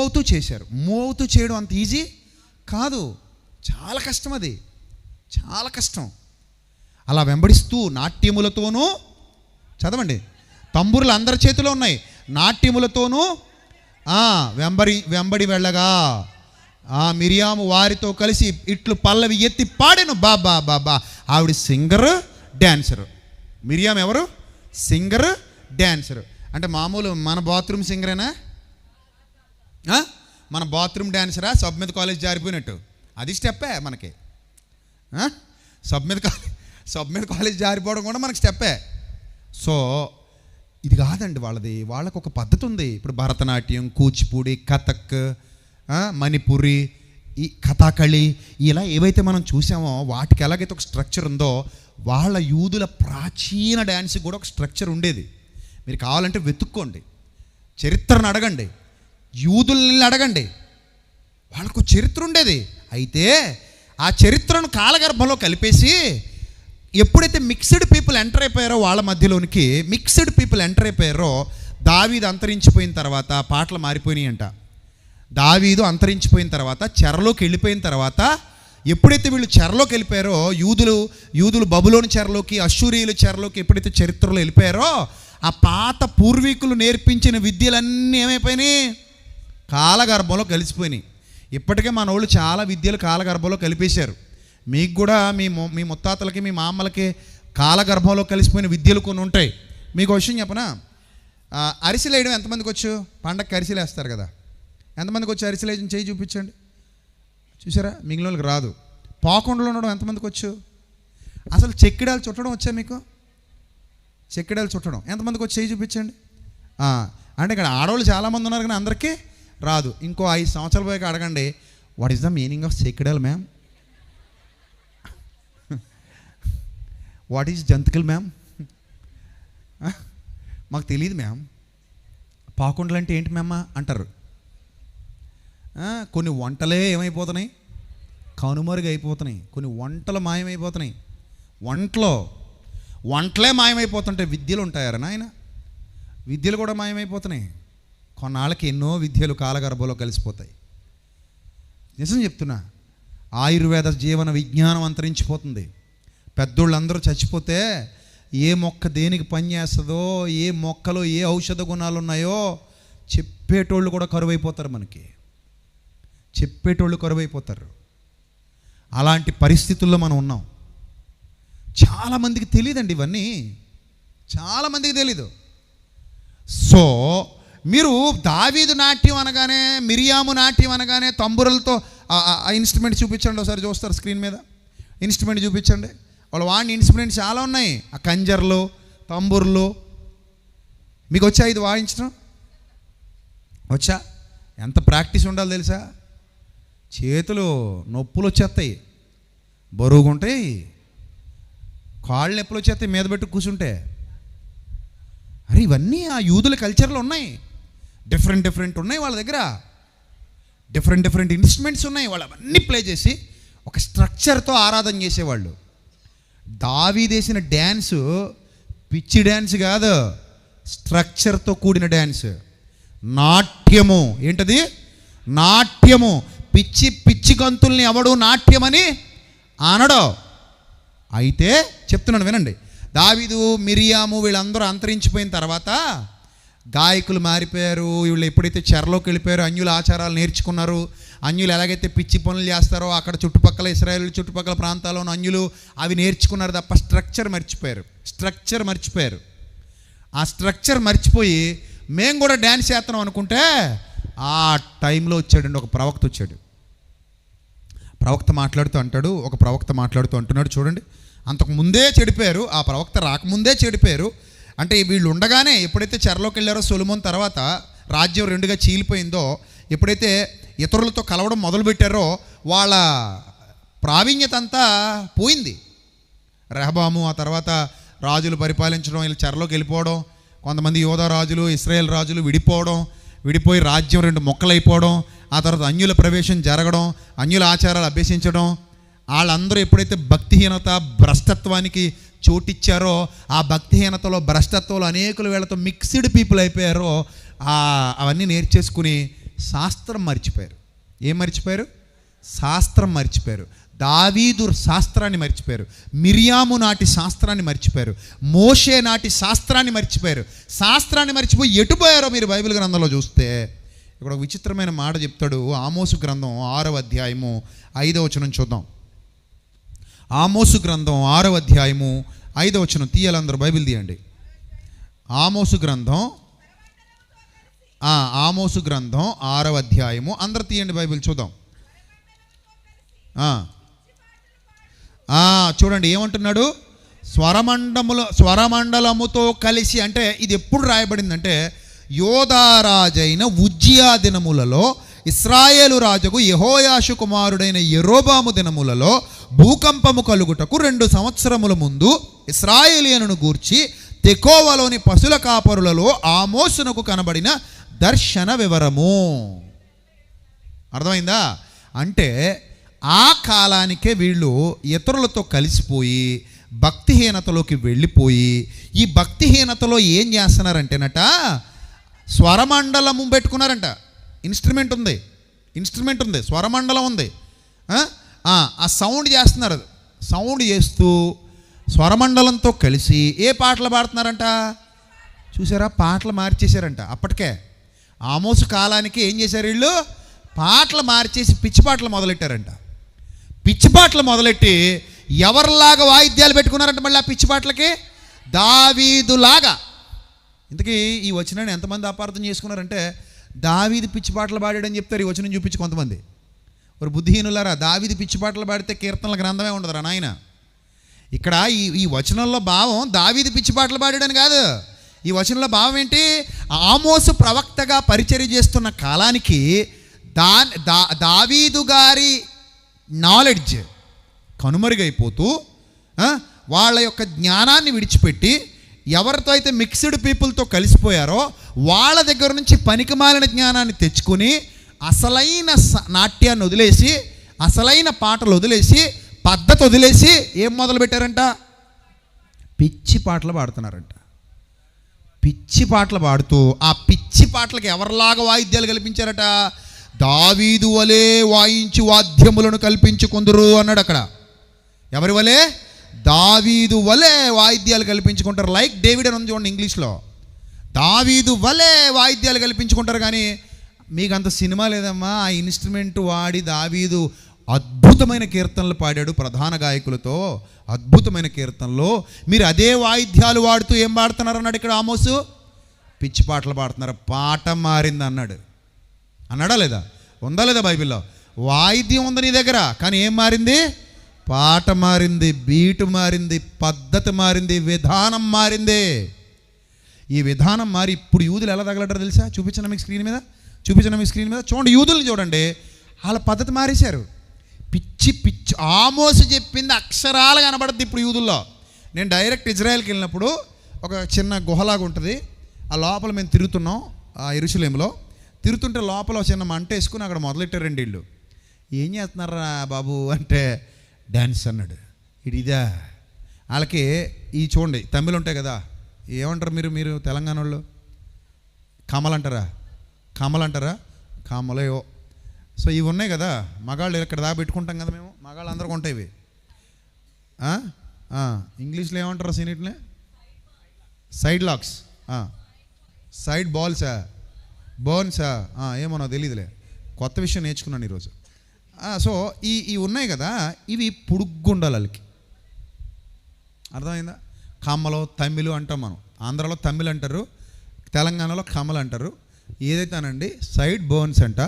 అవుతూ చేయడం అంత ఈజీ కాదు, చాలా కష్టం. అది చాలా కష్టం. అలా వెంబడిస్తూ నాట్యములతోనూ, చదవండి, తంబురులు అందరి చేతిలో ఉన్నాయి. నాట్యములతోనూ వెంబడి వెళ్ళగా మిరియాము వారితో కలిసి ఇట్లు పల్లవి ఎత్తి పాడెను. బాబా ఆవిడ సింగర్, డ్యాన్సరు. మిరియాం ఎవరు? Singer, dancer. అంటే మామూలు మన బాత్రూమ్ సింగరేనా? మన బాత్రూమ్ డ్యాన్సరా? సబ్ మీద కాలేజ్ జారిపోయినట్టు అది స్టెప్పే మనకి. సబ్ మీద కాలేజ్ జారిపోవడం కూడా మనకు స్టెప్పే. సో ఇది కాదండి వాళ్ళది. వాళ్ళకు ఒక పద్ధతి ఉంది. ఇప్పుడు భరతనాట్యం, కూచిపూడి, కథక్, మణిపురి, ఈ కథాకళి, ఇలా ఏవైతే మనం చూసామో వాటికి ఎలాగైతే ఒక స్ట్రక్చర్ ఉందో వాళ్ళ యూదుల ప్రాచీన డ్యాన్స్కి కూడా ఒక స్ట్రక్చర్ ఉండేది. మీరు కావాలంటే వెతుక్కోండి, చరిత్రను అడగండి, యూదుల్ని అడగండి, వాళ్ళకు చరిత్ర ఉండేది. అయితే ఆ చరిత్రను కాలగర్భంలో కలిపేసి ఎప్పుడైతే మిక్స్డ్ పీపుల్ ఎంటర్ అయిపోయారో వాళ్ళ మధ్యలోనికి, మిక్స్డ్ పీపుల్ ఎంటర్ అయిపోయారో, దావీదు అంతరించిపోయిన తర్వాత పాటలు మారిపోయినాయి అంట. దావీదు అంతరించిపోయిన తర్వాత, చెరలోకి వెళ్ళిపోయిన తర్వాత, ఎప్పుడైతే వీళ్ళు చెరలోకి వెళ్ళిపోయారో, యూదులు బబులోని చెరలోకి, అశ్షూరీయుల చెరలోకి ఎప్పుడైతే చరిత్రలో వెళ్ళిపోయారో, ఆ పాత పూర్వీకులు నేర్పించిన విద్యలన్నీ ఏమైపోయినాయి? కాలగర్భంలో కలిసిపోయినాయి. ఇప్పటికే మన వాళ్ళు చాలా విద్యలు కాలగర్భంలో కలిపేశారు. మీకు కూడా మీ ముత్తాతలకి, మీ మామలకి కాలగర్భంలో కలిసిపోయిన విద్యలు కొన్ని ఉంటాయి. మీకు విషయం చెప్పనా? అరిసెలు వేయడం ఎంతమందికి వచ్చు? పండగకి అరిసెలు వేస్తారు కదా, ఎంతమందికి వచ్చి అరిసెలు వేయడం చేయి చూపించండి. చూసారా? మిగిలిన వాళ్ళకి రాదు. పాకుండలో ఉండడం ఎంతమందికి వచ్చు? అసలు చెక్కిడాలు చుట్టడం వచ్చా మీకు? చెక్కిడాలు చుట్టడం ఎంతమందికి వచ్చి చేయి చూపించండి. అంటే ఇక్కడ ఆడవాళ్ళు చాలామంది ఉన్నారు కానీ అందరికీ రాదు. ఇంకో 5 సంవత్సరాల పోయాక అడగండి, what is the meaning of చెక్కిడాలు మ్యామ్? వాట్ ఈజ్ జంతికలు మ్యామ్? మాకు తెలియదు మ్యామ్. పాకుండలు అంటే ఏంటి మ్యామ్ అంటారు. కొన్ని వంటలే ఏమైపోతున్నాయి? కనుమరుగు అయిపోతున్నాయి. కొన్ని వంటలు మాయమైపోతున్నాయి. వంటలే మాయమైపోతుంటే విద్యలు ఉంటాయారా నాయన? విద్యలు కూడా మాయమైపోతున్నాయి. కొన్నాళ్ళకి ఎన్నో విద్యలు కాలగర్భంలో కలిసిపోతాయి. నిజం చెప్తున్నా, ఆయుర్వేద జీవన విజ్ఞానం అంతరించిపోతుంది. పెద్దోళ్ళందరూ చచ్చిపోతే ఏ మొక్క దేనికి పనిచేస్తుందో, ఏ మొక్కలో ఏ ఔషధ గుణాలు ఉన్నాయో చెప్పేటోళ్ళు కూడా కరువైపోతారు. మనకి చెప్పేటోళ్ళు కరువైపోతారు. అలాంటి పరిస్థితుల్లో మనం ఉన్నాం. చాలామందికి తెలియదండి ఇవన్నీ, చాలామందికి తెలీదు. సో మీరు దావీదు నాట్యం అనగానే, మిరియాము నాట్యం అనగానే తంబురలతో ఆ ఇన్స్ట్రుమెంట్ చూపించండి ఒకసారి. చూస్తారు స్క్రీన్ మీద ఇన్స్ట్రుమెంట్ చూపించండి. వాళ్ళు వాడిన ఇన్స్ట్రుమెంట్స్ చాలా ఉన్నాయి. ఆ కంజర్లు, తంబుర్లు. మీకు వచ్చా ఇది వాయించడం? వచ్చా? ఎంత ప్రాక్టీస్ ఉండాలి తెలుసా? చేతులు నొప్పులు వచ్చేస్తాయి, బరువుగా ఉంటాయి, కాళ్ళు నొప్పులు వచ్చేస్తాయి మీద పెట్టి కూర్చుంటే. అరే ఇవన్నీ ఆ యూదుల కల్చర్లో ఉన్నాయి. డిఫరెంట్ ఉన్నాయి వాళ్ళ దగ్గర. డిఫరెంట్ ఇన్స్ట్రుమెంట్స్ ఉన్నాయి. వాళ్ళు అవన్నీ ప్లే చేసి ఒక స్ట్రక్చర్తో ఆరాధన చేసేవాళ్ళు. దావీదేసిన డ్యాన్సు పిచ్చి డ్యాన్స్ కాదు, స్ట్రక్చర్తో కూడిన డ్యాన్స్, నాట్యము. ఏంటది? నాట్యము. పిచ్చి గంతుల్ని ఎవడు నాట్యమని అనడో. అయితే చెప్తున్నాను వినండి. దావీదు, మిరియాము వీళ్ళందరూ అంతరించిపోయిన తర్వాత గాయకులు మారిపోయారు. వీళ్ళు ఎప్పుడైతే చెరలోకి వెళ్ళిపోయారో అన్యుల ఆచారాలు నేర్చుకున్నారు. అన్యులు ఎలాగైతే పిచ్చి పనులు చేస్తారో అక్కడ చుట్టుపక్కల ఇశ్రాయేల్ చుట్టుపక్కల ప్రాంతాల్లో ఉన్న అన్యులు అవి నేర్చుకున్నారు తప్ప స్ట్రక్చర్ మర్చిపోయారు. ఆ స్ట్రక్చర్ మర్చిపోయి మేము కూడా డ్యాన్స్ చేస్తున్నాం అనుకుంటే ఆ టైంలో వచ్చాడండి ఒక ప్రవక్త వచ్చాడు. ప్రవక్త మాట్లాడుతూ అంటున్నాడు, చూడండి. అంతకు ముందే చెడిపోయారు, ఆ ప్రవక్త రాకముందే చెడిపోయారు. అంటే వీళ్ళు ఉండగానే ఎప్పుడైతే చెరలోకి వెళ్ళారో, సొలొమోను తర్వాత రాజ్యం 2గా చీలిపోయిందో, ఎప్పుడైతే ఇతరులతో కలవడం మొదలుపెట్టారో వాళ్ళ ప్రావీణ్యత అంతా పోయింది. రెహబాము ఆ తర్వాత రాజులు పరిపాలించడం, వీళ్ళు చెరలోకి వెళ్ళిపోవడం, కొంతమంది యోధా రాజులు, ఇశ్రాయేల్ రాజులు విడిపోయి రాజ్యం 2 ముక్కలైపోవడం, ఆ తర్వాత అన్యుల ప్రవేశం జరగడం, అన్యుల ఆచారాలు అభ్యసించడం. వాళ్ళందరూ ఎప్పుడైతే భక్తిహీనత, భ్రష్టత్వానికి చోటిచ్చారో, ఆ భక్తిహీనతలో, భ్రష్టత్వంలో అనేకులు వీళ్ళతో మిక్స్డ్ పీపుల్ అయిపోయారో, అవన్నీ నేర్చేసుకుని శాస్త్రం మర్చిపోయారు. ఏం మర్చిపోయారు? శాస్త్రం మర్చిపోయారు. దావీదు శాస్త్రాన్ని మర్చిపోయారు. మిరియాము నాటి శాస్త్రాన్ని మర్చిపోయారు. మోషే నాటి శాస్త్రాన్ని మర్చిపోయారు. శాస్త్రాన్ని మర్చిపోయి ఎటుపోయారో మీరు బైబిల్ గ్రంథంలో చూస్తే ఇక్కడ ఒక విచిత్రమైన మాట చెప్తాడు. ఆమోసు గ్రంథం 6వ అధ్యాయము 5వ వచనం చూద్దాం. ఆమోసు గ్రంథం 6వ అధ్యాయము 5వ వచనం తీయాలందరూ బైబిల్ తీయండి. ఆమోసు గ్రంథం 6వ అధ్యాయము అందరూ తీయండి బైబిల్ చూద్దాం. చూడండి ఏమంటున్నాడు? స్వరమండలముతో కలిసి, అంటే ఇది ఎప్పుడు రాయబడిందంటే యోధారాజైన ఉజ్జియా దినములలో, ఇశ్రాయేలు రాజుకు యెహోయాషు కుమారుడైన యెరోబాము దినములలో భూకంపము కలుగుటకు 2 సంవత్సరముల ముందు ఇశ్రాయేలీయులను గూర్చి తెకోవలోని పశుల కాపరులలో ఆమోసునకు కనబడిన దర్శన వివరము. అర్థమైందా? అంటే ఆ కాలానికే వీళ్ళు ఇతరులతో కలిసిపోయి భక్తిహీనతలోకి వెళ్ళిపోయి, ఈ భక్తిహీనతలో ఏం చేస్తున్నారంటేనట, స్వరమండలము పెట్టుకున్నారంట. ఇన్స్ట్రుమెంట్ ఉంది, స్వరమండలం ఉంది. ఆ సౌండ్ చేస్తున్నారు. సౌండ్ చేస్తూ స్వరమండలంతో కలిసి ఏ పాటలు పాడుతున్నారంట చూసారా? పాటలు మార్చేశారంట. అప్పటికే ఆమోసు కాలానికి ఏం చేశారు వీళ్ళు? పాటలు మార్చేసి పిచ్చి పాటలు మొదలెట్టారంట. పిచ్చి పాటలు మొదలెట్టి ఎవరిలాగా వాయిద్యాలు పెట్టుకున్నారంట మళ్ళీ ఆ పిచ్చి పాటలకి? దావీదులాగా. ఇంతకీ ఈ వచనాన్ని ఎంతమంది అపార్థం చేసుకున్నారంటే, దావీదు పిచ్చి పాటలు పాడాడని చెప్తారు ఈ వచనం చూపించి కొంతమంది. ఒక బుద్ధిహీనులారా, దావీదు పిచ్చి పాటలు పాడితే కీర్తనల గ్రంథమే ఉండదురా నాయన. ఇక్కడ ఈ వచనంలో భావం దావీదు పిచ్చి పాటలు పాడాడని కాదు. ఈ వచనంలో భావం ఏంటి? ఆమోసు ప్రవక్తగా పరిచర్య చేస్తున్న కాలానికి దావీదు గారి నాలెడ్జ్ కనుమరుగైపోతూ వాళ్ళ యొక్క జ్ఞానాన్ని విడిచిపెట్టి ఎవరితో అయితే మిక్స్డ్ పీపుల్తో కలిసిపోయారో వాళ్ళ దగ్గర నుంచి పనికిమాలిన జ్ఞానాన్ని తెచ్చుకొని అసలైన నాట్యాన్ని వదిలేసి, అసలైన పాటలు వదిలేసి, పద్ధతి వదిలేసి ఏం మొదలు పెట్టారంట? పిచ్చి పాటలు పాడుతున్నారంట. పిచ్చి పాటలు పాడుతూ ఆ పిచ్చి పాటలకు ఎవరిలాగా వాయిద్యాలు కల్పించారట? దావీదు వలే వాయించి వాద్యములను కల్పించుకుందరు అన్నాడు అక్కడ. ఎవరి వలే? దావీదు వలే వాయిద్యాలు కల్పించుకుంటారు. లైక్ డేవిడ్ అని ఉంది చూడండి ఇంగ్లీష్లో. దావీదు వలే వాయిద్యాలు కల్పించుకుంటారు. కానీ మీకు అంత సినిమా లేదమ్మా. ఆ ఇన్స్ట్రుమెంట్ వాడి దావీదు అద్భుతమైన కీర్తనలు పాడాడు ప్రధాన గాయకులతో, అద్భుతమైన కీర్తనలు. మీరు అదే వాయిద్యాలు వాడుతూ ఏం పాడుతున్నారు అన్నాడు ఇక్కడ ఆమోసు? పిచ్చి పాటలు పాడుతున్నారు. పాట మారింది అన్నాడా లేదా? ఉందా లేదా బైబిల్లో? వాయిద్యం ఉంది నీ దగ్గర, కానీ ఏం మారింది? పాట మారింది, బీటు మారింది, పద్ధతి మారింది, విధానం మారింది. ఈ విధానం మారి ఇప్పుడు యూదులు ఎలా తగలటారో తెలుసా? చూపించండి మీకు స్క్రీన్ మీద చూడండి. యూదుల్ని చూడండి, వాళ్ళ పద్ధతి మారేశారు. పిచ్చి ఆమోసు చెప్పింది అక్షరాలు కనబడుద్ది ఇప్పుడు యూదుల్లో. నేను డైరెక్ట్ ఇజ్రాయెల్కి వెళ్ళినప్పుడు ఒక చిన్న గుహలాగా ఉంటుంది. ఆ లోపల మేము తిరుగుతున్నాం యెరూషలేములో. తిరుగుతుంటే లోపల చిన్న మంట వేసుకుని అక్కడ మొదలెట్టారండి వీళ్ళు. ఏం చేస్తున్నారా బాబు అంటే డ్యాన్స్ అన్నాడు. ఇదా వాళ్ళకి ఈ చూడండి తమిళ్ ఉంటాయి కదా, ఏమంటారు మీరు తెలంగాణ వాళ్ళు? కమల్ అంటారా? కమలయో. సో ఇవి ఉన్నాయి కదా, మగాళ్ళు ఇక్కడ దాకా పెట్టుకుంటాం కదా మేము, మగాళ్ళు అందరికీ ఉంటాయి ఇవి. ఇంగ్లీష్లో ఏమంటారు సీనిట్లే? సైడ్ లాక్స్, సైడ్ బాల్సా, బర్న్సా, ఏమో నాకు తెలియదులే, కొత్త విషయం నేర్చుకున్నాను ఈరోజు. సో ఈ ఉన్నాయి కదా, ఇవి పుడుగ్గుండాలి వాళ్ళకి. అర్థమైందా? కమ్మలో తమిళ్ అంటాం మనం. ఆంధ్రాలో తమిళ్ అంటారు, తెలంగాణలో కమ్మలు అంటారు. ఏదైతేనండి సైడ్ బర్న్స్ అంట.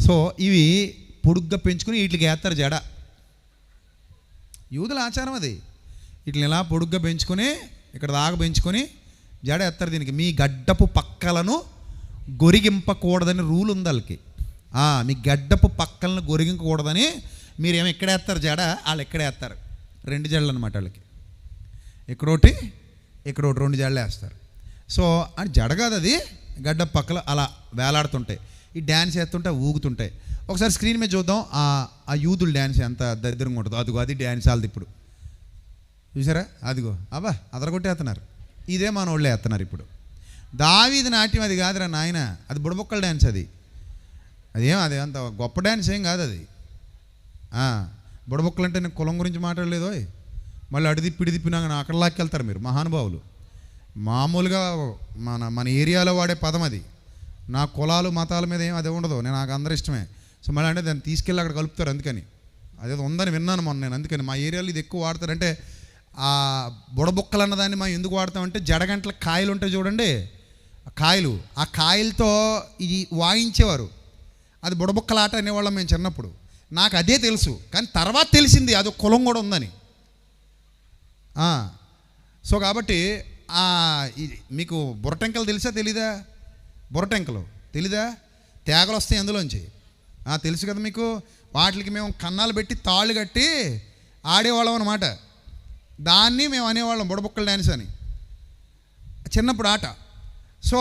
సో ఇవి పొడుగ్గా పెంచుకుని వీటికి వేస్తారు జడ. యూదుల ఆచారం అది. వీటిని ఇలా పొడుగ్గా పెంచుకొని ఇక్కడ దాకా పెంచుకొని జడ ఎత్తారు. దీనికి మీ గడ్డపు పక్కలను గొరిగింపకూడదని రూల్ ఉంది వాళ్ళకి. మీ గడ్డపు పక్కలను గొరిగింపకూడదని మీరేమో ఎక్కడ వేస్తారు జడ, వాళ్ళు ఎక్కడ వేస్తారు. 2 జడలు అనమాట వాళ్ళకి. ఇక్కడోటి 2 జడలు వేస్తారు. సో అని జడ కాదు అది, గడ్డ పక్కల అలా వేలాడుతుంటాయి. ఈ డ్యాన్స్ వేస్తుంటే ఊగుతుంటాయి. ఒకసారి స్క్రీన్ మీద చూద్దాం ఆ యూదుల డ్యాన్స్ ఎంత దరిద్రంగా ఉంటుందో. అదిగో అది డ్యాన్స్ వాళ్ళది ఇప్పుడు చూసారా? అదిగో అబ్బా అదరగొట్టేస్తున్నారు. ఇదే మన వాళ్ళే వేస్తున్నారు ఇప్పుడు. దావీదు నాట్యం అది కాదురా నాయన, అది బుడబొక్కల డ్యాన్స్. అదే అంత గొప్ప డ్యాన్స్ ఏం కాదు అది. బుడబొక్కలు అంటే నేను కులం గురించి మాట్లాడలేదో, మళ్ళీ అడిదిప్పినాక అక్కడ లాక్కెళ్తారు మీరు మహానుభావులు. మామూలుగా మన ఏరియాలో వాడే పదం అది. నా కులాలు మతాల మీద ఏం అది ఉండదు, నాకు అందరూ ఇష్టమే. సో మళ్ళీ అంటే దాన్ని తీసుకెళ్ళి అక్కడ కలుపుతారు. అందుకని అదేదో ఉందని విన్నాను మొన్న నేను. అందుకని మా ఏరియాలో ఇది ఎక్కువ వాడతారంటే ఆ బుడబొక్కలు అన్నదాన్ని మనం ఎందుకు వాడతామంటే జడగంటల కాయలు ఉంటాయి చూడండి, కాయలు, ఆ కాయలతో ఇది వాయించేవారు. అది బుడబొక్కలాట అనేవాళ్ళం మేము చిన్నప్పుడు. నాకు అదే తెలుసు, కానీ తర్వాత తెలిసింది అది కులం కూడా ఉందని. సో కాబట్టి మీకు బుర్రటెంకలు తెలుసా తెలీదా? బుర్రటెంకలు తెలీదా? తేగలు వస్తాయి అందులోంచి. తెలుసు కదా మీకు. వాటికి మేము కన్నాలు పెట్టి తాళ్ళు కట్టి ఆడేవాళ్ళం అన్నమాట. దాన్ని మేము అనేవాళ్ళం బుడబుక్కల డ్యాన్స్ అని, చిన్నప్పుడు ఆట. సో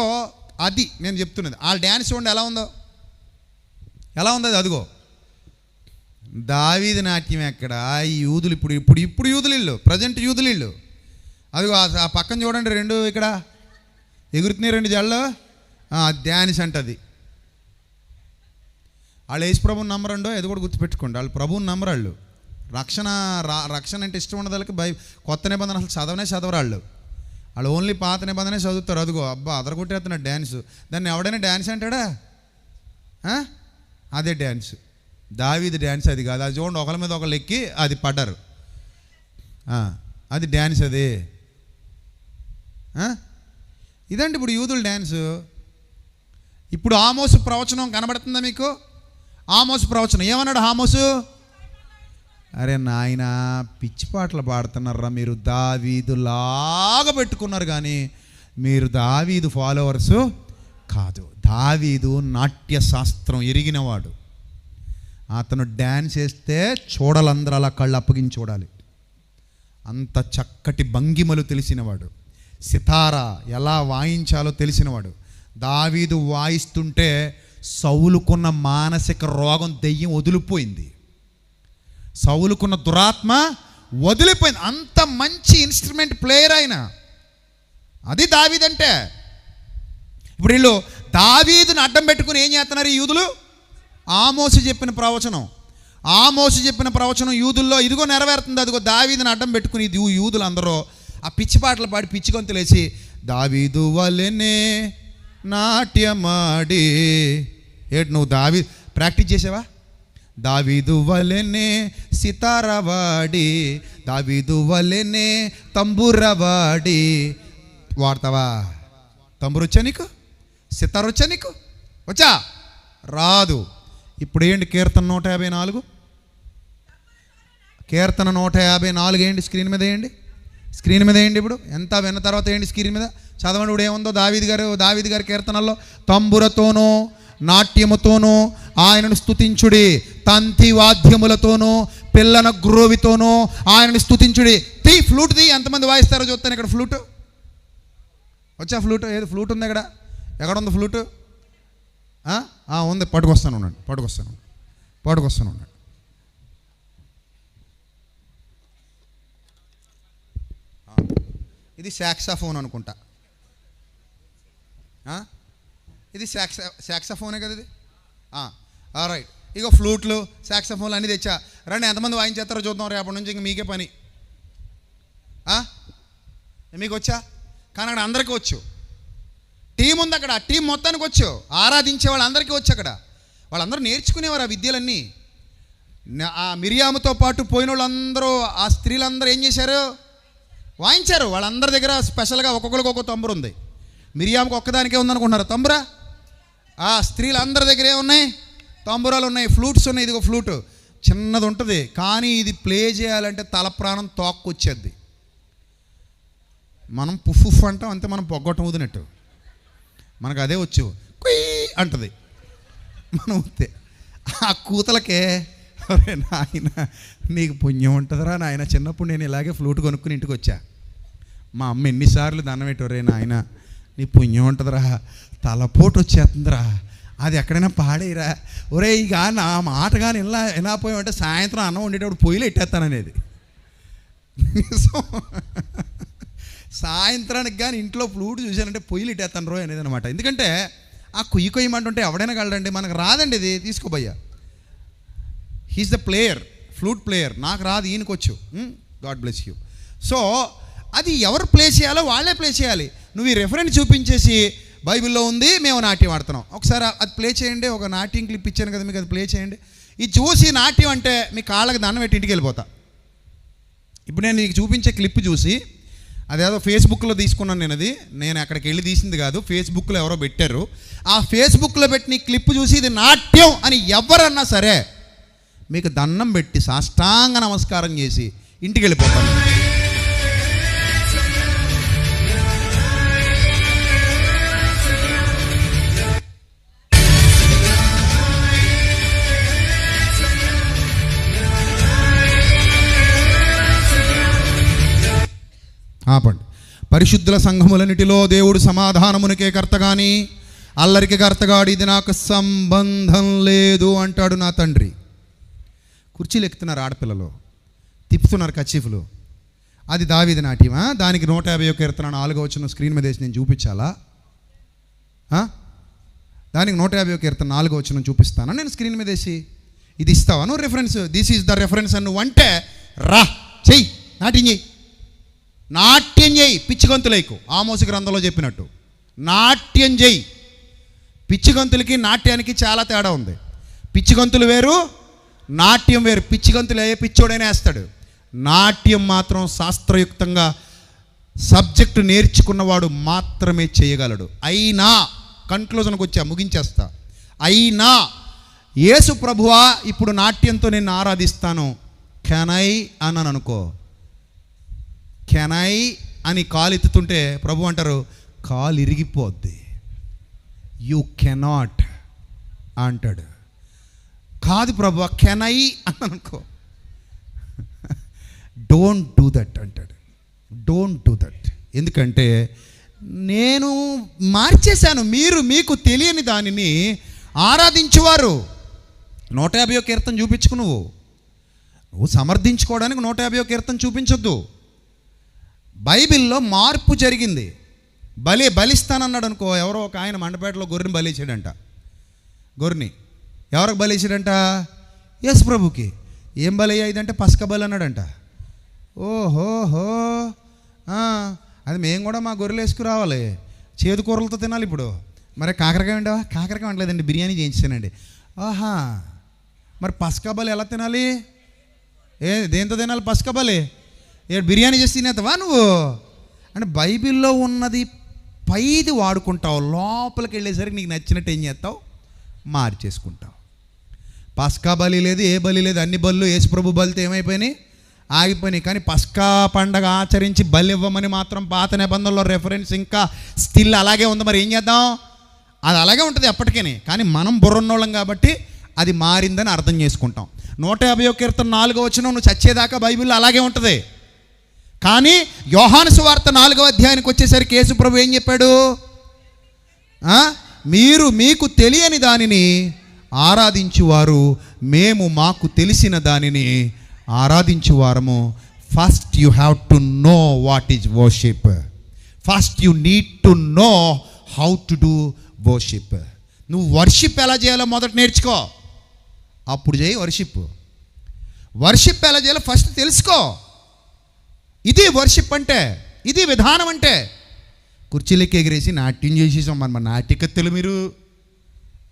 అది నేను చెప్తున్నది. ఆ డ్యాన్స్ చూడండి ఎలా ఉందో, ఎలా ఉంది అది. అదిగో దావీదు నాట్యం ఎక్కడ? ఈ యూదులు ఇప్పుడు యూదులు ఇల్లు, ప్రజెంట్ యూదులు ఇల్లు. అదిగో ఆ పక్కన చూడండి, రెండు ఇక్కడ ఎగురుతున్నాయి, రెండు జళ్ళు. డ్యాన్స్ అంటది. వాళ్ళు యేసు ప్రభువుని నమ్మరండో, అది కూడా గుర్తుపెట్టుకోండి. వాళ్ళు ప్రభువుని నమ్మరాళ్ళు. రక్షణ అంటే ఇష్టం ఉండదు వాళ్ళకి. కొత్త నిబంధన అసలు చదవరాళ్ళు. వాళ్ళు ఓన్లీ పాత నిబంధనే చదువుతారు. అదిగో అబ్బా అదరగొట్టేస్తున్నాడు డ్యాన్స్. దాన్ని ఎవడైనా డ్యాన్స్ అంటాడా? అదే డ్యాన్స్. దావీదు డ్యాన్స్ అది కాదు. అది చూడండి, ఒకరి మీద ఒకళ్ళు ఎక్కి అది పడ్డారు. అది డ్యాన్స్ అది. ఇదండి ఇప్పుడు యూదుల డ్యాన్సు. ఇప్పుడు ఆమోసు ప్రవచనం కనబడుతుందా మీకు? ఆమోసు ప్రవచనం ఏమన్నాడు ఆమోసు? అరే నాయన, పిచ్చి పాటలు పాడుతున్నారా మీరు, దావీదు లాగా పెట్టుకున్నారు కానీ మీరు దావీదు ఫాలోవర్సు కాదు. దావీదు నాట్య శాస్త్రం ఎరిగినవాడు. అతను డ్యాన్స్ వేస్తే చూడాలందరూ అలా కళ్ళు అప్పగించి చూడాలి. అంత చక్కటి భంగిమలు తెలిసినవాడు. సితారా ఎలా వాయించాలో తెలిసినవాడు. దావీదు వాయిస్తుంటే సౌలుకున్న మానసిక రోగం, దెయ్యం వదిలిపోయింది. సౌలుకున్న దురాత్మ వదిలిపోయింది. అంత మంచి ఇన్స్ట్రుమెంట్ ప్లేయర్ ఆయన. అది దావీదంటే. ఇప్పుడు వీళ్ళు దావీదుని అడ్డం పెట్టుకుని ఏం చేస్తున్నారు ఈ యూదులు? ఆమోసు చెప్పిన ప్రవచనం యూదుల్లో ఇదిగో నెరవేరుతుంది. అదిగో దావీదుని అడ్డం పెట్టుకుని యూదులు అందరూ ఆ పిచ్చి పాటలు పాడి పిచ్చి గొంతులేసి దావీదు వలెనే నాట్యమాడి. నువ్వు ప్రాక్టీస్ చేసావా? దావీదు వలెనే సితారవాడి, దావీదు వలెనే తంబురవాడి. వాడతావా? తంబురు వచ్చా నీకు? సితార్ వచ్చా నీకు? వచ్చా? రాదు. ఇప్పుడు ఏంటి కీర్తన 154? కీర్తన 154 ఏంటి? స్క్రీన్ మీద వేయండి. ఇప్పుడు ఎంత విన్న తర్వాత ఏంటి స్క్రీన్ మీద చదవండి. ఇప్పుడు ఏముందో దావీదు గారి కీర్తనల్లో, తంబురతోనూ నాట్యముతోనూ ఆయనను స్తుతించుడి, తంతి వాద్యములతోనూ పిల్లన గ్రోవితోనూ ఆయనను స్తుతించుడి. ఫ్లూట్ ఎంతమంది వాయిస్తారో చూస్తాను. ఇక్కడ ఫ్లూట్ వచ్చా? ఫ్లూట్ ఏది? ఫ్లూట్ ఉంది ఇక్కడ. ఎక్కడ ఉంది ఫ్లూట్? ఉంది. పట్టుకొస్తాను ఉండండి. ఇది సాక్సాఫోన్ అనుకుంటా. ఇది సాక్సాఫోనే కదా ఇది. రైట్. ఇక ఫ్లూట్లు, సాక్సాఫోన్లు అన్నీ తెచ్చా. రండి, ఎంతమంది వాయించేస్తారో చూద్దాం. రేపటి నుంచి ఇంక మీకే పని. మీకు వచ్చా? కానీ అక్కడ అందరికీ వచ్చు. టీం ఉంది అక్కడ. టీం మొత్తానికి వచ్చు. ఆరాధించే వాళ్ళందరికీ వచ్చు. అక్కడ వాళ్ళందరూ నేర్చుకునేవారు ఆ విద్యలన్నీ. ఆ మిరియాముతో పాటు పోయిన వాళ్ళందరూ, ఆ స్త్రీలందరూ ఏం చేశారు? వాయించారు. వాళ్ళందరి దగ్గర స్పెషల్గా ఒక్కొక్కరికి ఒక్కొక్క తంబురు ఉంది. మిరియాముకు ఒక్కదానికే ఉందనుకుంటున్నారు తంబురా? ఆ స్త్రీలందరి దగ్గరే ఉన్నాయి, తంబురాలు ఉన్నాయి, ఫ్లూట్స్ ఉన్నాయి. ఇదిగో ఫ్లూటు చిన్నది ఉంటుంది, కానీ ఇది ప్లే చేయాలంటే తల ప్రాణం తోక్కొచ్చేది. మనం పుఫ్ అంటాం అంతే, మనం పొగ్గొట్టం ఊదినట్టు. మనకు అదే వచ్చు, కుయ్ అంటది. మనం ఊతే ఆ కూతలకే నాయన నీకు పుణ్యం ఉంటుందిరా నాయన. చిన్నప్పుడు నేను ఇలాగే ఫ్లూట్ కొనుక్కుని ఇంటికి వచ్చా. మా అమ్మ ఎన్నిసార్లు దండం పెట్టారే, నాయన నీ పుణ్యం ఉంటుందిరా, తలపోటు వచ్చేస్తుందిరా, అది ఎక్కడైనా పాడేరా. ఒరే ఇక నా మాట కానీ ఎలా పోయామంటే సాయంత్రం అన్నం వండేటప్పుడు పొయ్యిలు ఎట్టేస్తాననేది. సాయంత్రానికి కానీ ఇంట్లో ఫ్లూట్ చూశానంటే పొయ్యిలు ఇట్టేస్తాను రో అనేది అనమాట. ఎందుకంటే ఆ కొయ్యమంటుంటే ఎవడైనా కలడండి, మనకు రాదండి ఇది. తీసుకోబోయ్యా, he's the player, flute player. నాకు రాదు, ఈయనకొచ్చు. God bless you. సో అది ఎవరు ప్లే చేయాలో వాళ్ళే ప్లే చేయాలి. నువ్వు ఈ రెఫరెన్స్ చూపించేసి బైబిల్లో ఉంది మేము నాట్యం ఆడుతున్నాం, ఒకసారి అది ప్లే చేయండి. ఒక నాట్యం క్లిప్ ఇచ్చాను కదా మీకు, అది ప్లే చేయండి. ఇది చూసి నాట్యం అంటే మీ కాళ్ళకి దండం పెట్టి ఇంటికి వెళ్ళిపోతా. ఇప్పుడు నేను నీకు చూపించే క్లిప్ చూసి, అదేదో ఫేస్బుక్లో తీసుకున్నాను నేను అక్కడికి వెళ్ళి తీసింది కాదు, ఫేస్బుక్లో ఎవరో పెట్టారు. ఆ ఫేస్బుక్లో పెట్టిన క్లిప్ చూసి ఇది నాట్యం అని ఎవరన్నా సరే మీకు దండం పెట్టి సాష్టాంగ నమస్కారం చేసి ఇంటికి వెళ్ళిపోతాను. ఆపండి. పరిశుద్ధుల సంఘములన్నిటిలో దేవుడు సమాధానమునికే కర్త కానీ అల్లరికి కర్తగాడు, ఇది నాకు సంబంధం లేదు అంటాడు నా తండ్రి. కుర్చీలు ఎక్కుతున్నారు ఆడపిల్లలు, తిప్పుతున్నారు కచీఫ్లు. అది దావీదు నాట్యమా? దానికి 150 కీర్తన 4వ వచనం స్క్రీన్ మీద వేసి నేను చూపించాలా? దానికి 150 కీర్తన 4వ వచనం చూపిస్తాను నేను స్క్రీన్ మీద వేసి. ఇది ఇస్తావా నువ్వు reference? This is the reference అని నువ్వు అంటే రా చెయ్యి, నాట్యం చెయ్యి, నాట్యం చెయ్యి, పిచ్చి గొంతులేకు. ఆమోసు గ్రంథంలో చెప్పినట్టు నాట్యం చెయ్యి. పిచ్చి గొంతులకి నాట్యానికి చాలా తేడా ఉంది. పిచ్చి గొంతులు వేరు, నాట్యం వేరు. పిచ్చి గొంతులు ఏ పిచ్చోడైనా వేస్తాడు. నాట్యం మాత్రం శాస్త్రయుక్తంగా సబ్జెక్టు నేర్చుకున్నవాడు మాత్రమే చేయగలడు. అయినా కన్క్లూజన్కి వచ్చా, ముగించేస్తా. అయినా యేసు ప్రభువా ఇప్పుడు నాట్యంతో నేను ఆరాధిస్తాను కెనై అన్నాను అనుకో, కెనై అని కాలు ఎత్తుతుంటే ప్రభు అంటారు కాలు ఇరిగిపోద్ది, యూ కెనాట్ అంటాడు. కాదు ప్రభు కెనై అన్నాను అనుకో, డోంట్ డూ దట్ అంటాడు. Don't do that. ఎందుకంటే నేను మార్చేశాను. మీరు మీకు తెలియని దానిని ఆరాధించువారు. 150 కీర్తన చూపించుకు నువ్వు సమర్థించుకోవడానికి 150 కీర్తన చూపించొద్దు. బైబిల్లో మార్పు జరిగింది. బలిస్తానన్నాడు అనుకో. ఎవరో ఒక ఆయన మండపేటలో గొర్రెని బలిచాడంట. గొర్రెని ఎవరికి బలిచాడంట? యేసు ప్రభుకి. ఏం బలి అయ్యిందంటే పస్కా బలి అన్నాడంట. ఓహోహో, అది మేము కూడా మా గొర్రెలు వేసుకురావాలి, చేదు కూరలతో తినాలి. ఇప్పుడు మరి కాకరకాయ ఉండవా? కాకరకాయ వండలేదండి, బిర్యానీ చేయించానండి. ఆహా, మరి పస్కా బలి ఎలా తినాలి? దేంతో తినాలి పస్కా బలి? బిర్యానీ చేసి తినేస్తావా నువ్వు? అంటే బైబిల్లో ఉన్నది పైది వాడుకుంటావు, లోపలికి వెళ్ళేసరికి నీకు నచ్చినట్టు ఏం చేస్తావు? మార్చేసుకుంటావు. పస్కా బలి లేదు, ఏ బలి లేదు. అన్ని బళ్ళు యేసు ప్రభు బలితో ఏమైపోయినాయి? ఆగిపోయినాయి. కానీ పస్కా పండగ ఆచరించి బలి ఇవ్వమని మాత్రం పాత నిబంధనలో రెఫరెన్స్ ఇంకా స్టిల్ అలాగే ఉంది. మరి ఏం చేద్దాం? అది అలాగే ఉంటుంది ఎప్పటికీ. కానీ మనం బుర్రన్నోళ్ళం కాబట్టి అది మారిందని అర్థం చేసుకుంటాం. 150 కీర్తన 4వ వచనం నువ్వు చచ్చేదాకా బైబిల్లో అలాగే ఉంటుంది. కానీ యోహాను సువార్త 4వ అధ్యాయానికి వచ్చేసరికి యేసు ప్రభు ఏం చెప్పాడు? మీరు మీకు తెలియని దానిని ఆరాధించువారు, మేము మాకు తెలిసిన దానిని ఆరాధించువారము. First you have to know what is worship. First you need to know how to do worship. నువ్వు వర్షిప్ ఎలా చేయాలో మొదట నేర్చుకో, అప్పుడు చేయి వర్షిప్. వర్షిప్ ఎలా చేయాలో ఫస్ట్ తెలుసుకో. ఇది వర్షిప్ అంటే, ఇది విధానం అంటే. కుర్చీలకి ఎగిరేసి నాట్యం చేసేసాం. మరి నాటికత్తెలు మీరు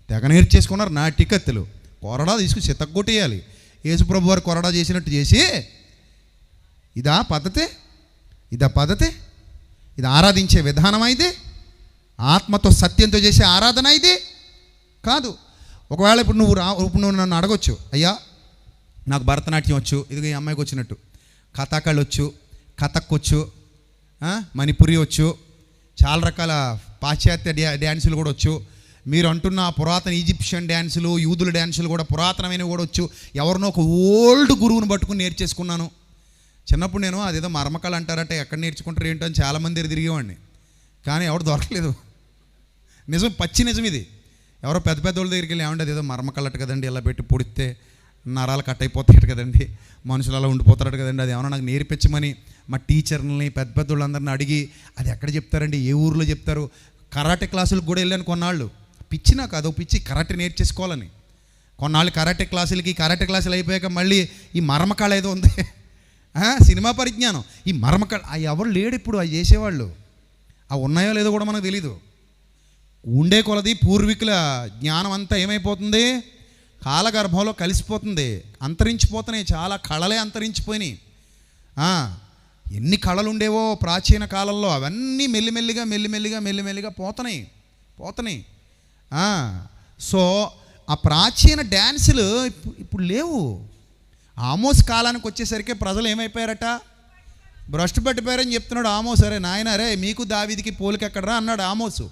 తెగ నేర్చేసుకున్నారు. నాటికత్తెలు కొరడా తీసుకుని చితగ్గొట్టేయాలి. యేసుప్రభు వారు కొరడా చేసినట్టు చేసి, ఇదా పద్ధతి? ఇదా పద్ధతి? ఇది ఆరాధించే విధానం అయితే? ఆత్మతో సత్యంతో చేసే ఆరాధన ఇది కాదు. ఒకవేళ ఇప్పుడు నువ్వు నన్ను అడగొచ్చు, అయ్యా నాకు భరతనాట్యం వచ్చు, ఇదిగో ఈ అమ్మాయికి వచ్చినట్టు, కథాకళి వచ్చు, కథక్ వచ్చు, మణిపురి వచ్చు, చాలా రకాల పాశ్చాత్య డ్యాన్సులు కూడా వచ్చు. మీరు అంటున్న పురాతన ఈజిప్షియన్ డ్యాన్సులు, యూదుల డ్యాన్సులు కూడా పురాతనమైనవి కూడా వచ్చు. ఎవరినో ఒక ఓల్డ్ గురువుని పట్టుకుని నేర్చేసుకున్నాను. చిన్నప్పుడు నేను అదేదో మర్మకళ అంటారంటే ఎక్కడ నేర్చుకుంటారు ఏంటో అని చాలామంది తిరిగేవాడిని. కానీ ఎవరు దొరకలేదు. నిజం, పచ్చి నిజం ఇది. ఎవరో పెద్ద పెద్ద వాళ్ళ దగ్గరికి వెళ్ళి ఏమంటే అదేదో మర్మకళట కదండి, ఇలా పెట్టి పొడితే నరాలు కట్ అయిపోతాయట కదండి, మనుషులు అలా ఉండిపోతారట కదండి, అది ఏమన్నా నాకు నేర్పించమని మా టీచర్ని పెద్ద పెద్ద వాళ్ళందరిని అడిగి, అది ఎక్కడ చెప్తారండి, ఏ ఊర్లో చెప్తారు? కరాటే క్లాసులకు కూడా వెళ్ళాను కొన్నాళ్ళు. పిచ్చి నాకు అదో పిచ్చి, కరాటే నేర్చేసుకోవాలని. కొన్నాళ్ళు కరాటే క్లాసులు అయిపోయాక మళ్ళీ ఈ మర్మకళ ఏదో ఉంది, సినిమా పరిజ్ఞానం, ఈ మర్మకళ ఎవరు లేడు ఇప్పుడు అవి చేసేవాళ్ళు. అవి ఉన్నాయో లేదో కూడా మనకు తెలీదు. ఉండే కొలది పూర్వీకుల జ్ఞానం అంతా ఏమైపోతుంది? కాలగర్భంలో కలిసిపోతుంది, అంతరించిపోతున్నాయి. చాలా కళలే అంతరించిపోయినాయి. ఎన్ని కళలు ఉండేవో ప్రాచీన కాలంలో, అవన్నీ మెల్లిమెల్లిగా పోతున్నాయి. సో ఆ ప్రాచీన డ్యాన్సులు ఇప్పుడు లేవు. ఆమోస్ కాలానికి వచ్చేసరికి ప్రజలు ఏమైపోయారట? భ్రష్టు పట్టిపోయారని చెప్తున్నాడు ఆమోస్. అరే నాయన, అరే మీకు దావీదికి పోలిక ఎక్కడరా అన్నాడు ఆమోసు.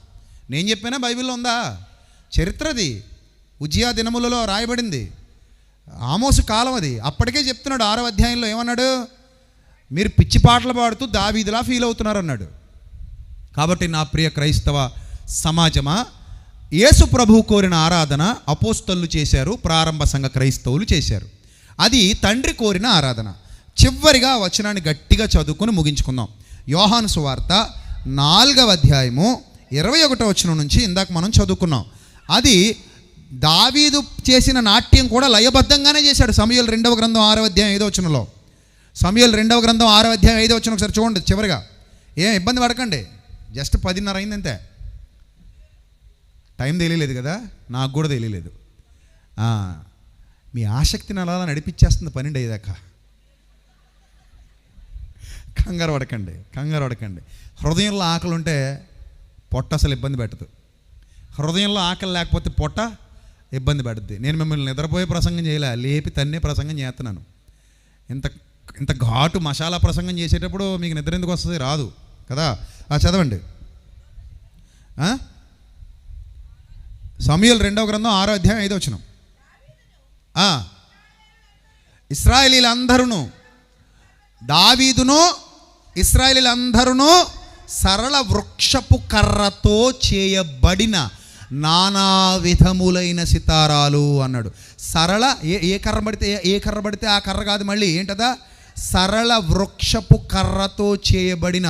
నేను చెప్పినా బైబిల్లో ఉందా? చరిత్రది, ఉజ్జియా దినములలో రాయబడింది. ఆమోసు కాలం అది. అప్పటికే చెప్తున్నాడు 6వ అధ్యాయంలో ఏమన్నాడు? మీరు పిచ్చి పాటలు పాడుతూ దావీదులా ఫీల్ అవుతున్నారు అన్నాడు. కాబట్టి నా ప్రియ క్రైస్తవ సమాజమా, యేసు ప్రభువు కోరిన ఆరాధన అపోస్తలులు చేశారు, ప్రారంభ సంఘ క్రైస్తవులు చేశారు. అది తండ్రి కోరిన ఆరాధన. చివరిగా వచనాన్ని గట్టిగా చదువుకొని ముగించుకుందాం. యోహాను సువార్త 4వ అధ్యాయము 21వ వచనం నుంచి ఇందాక మనం చదువుకున్నాం. అది దావీదు చేసిన నాట్యం కూడా లయబద్ధంగానే చేశాడు. సమూయేలు 2వ గ్రంథం 6వ అధ్యాయం 5వ వచనంలో, సమూయేలు 2వ గ్రంథం 6వ అధ్యాయం 5వ వచనం ఒకసారి చూడండి. చివరిగా ఏం ఇబ్బంది పడకండి, జస్ట్ 10:30 అయిందంతే. టైం తెలియలేదు కదా, నాకు కూడా తెలియలేదు. మీ ఆసక్తిని అలా నడిపించేస్తుంది 12 అయ్యేదాకా. కంగారు పడకండి. హృదయంలో ఆకలి ఉంటే పొట్ట అసలు ఇబ్బంది పెట్టదు. హృదయంలో ఆకలి లేకపోతే పొట్ట ఇబ్బంది పెడుద్ది. నేను మిమ్మల్ని నిద్రపోయే ప్రసంగం చేయలే, లేపి తన్నే ప్రసంగం చేస్తున్నాను. ఇంత ఘాటు మసాలా ప్రసంగం చేసేటప్పుడు మీకు నిద్ర ఎందుకు వస్తుంది? రాదు కదా. చదవండి. సమూయేలు 2వ గ్రంథం 6వ అధ్యాయం 5వ వచనం. ఇశ్రాయేలీలందరూ, దావీదును ఇశ్రాయేలీలందరూ సరళ వృక్షపు కర్రతో చేయబడిన నానా విధములైన సితారాలు అన్నాడు. సరళ ఏ కర్ర పడితే ఆ కర్ర కాదు, మళ్ళీ ఏంటదా, సరళ వృక్షపు కర్రతో చేయబడిన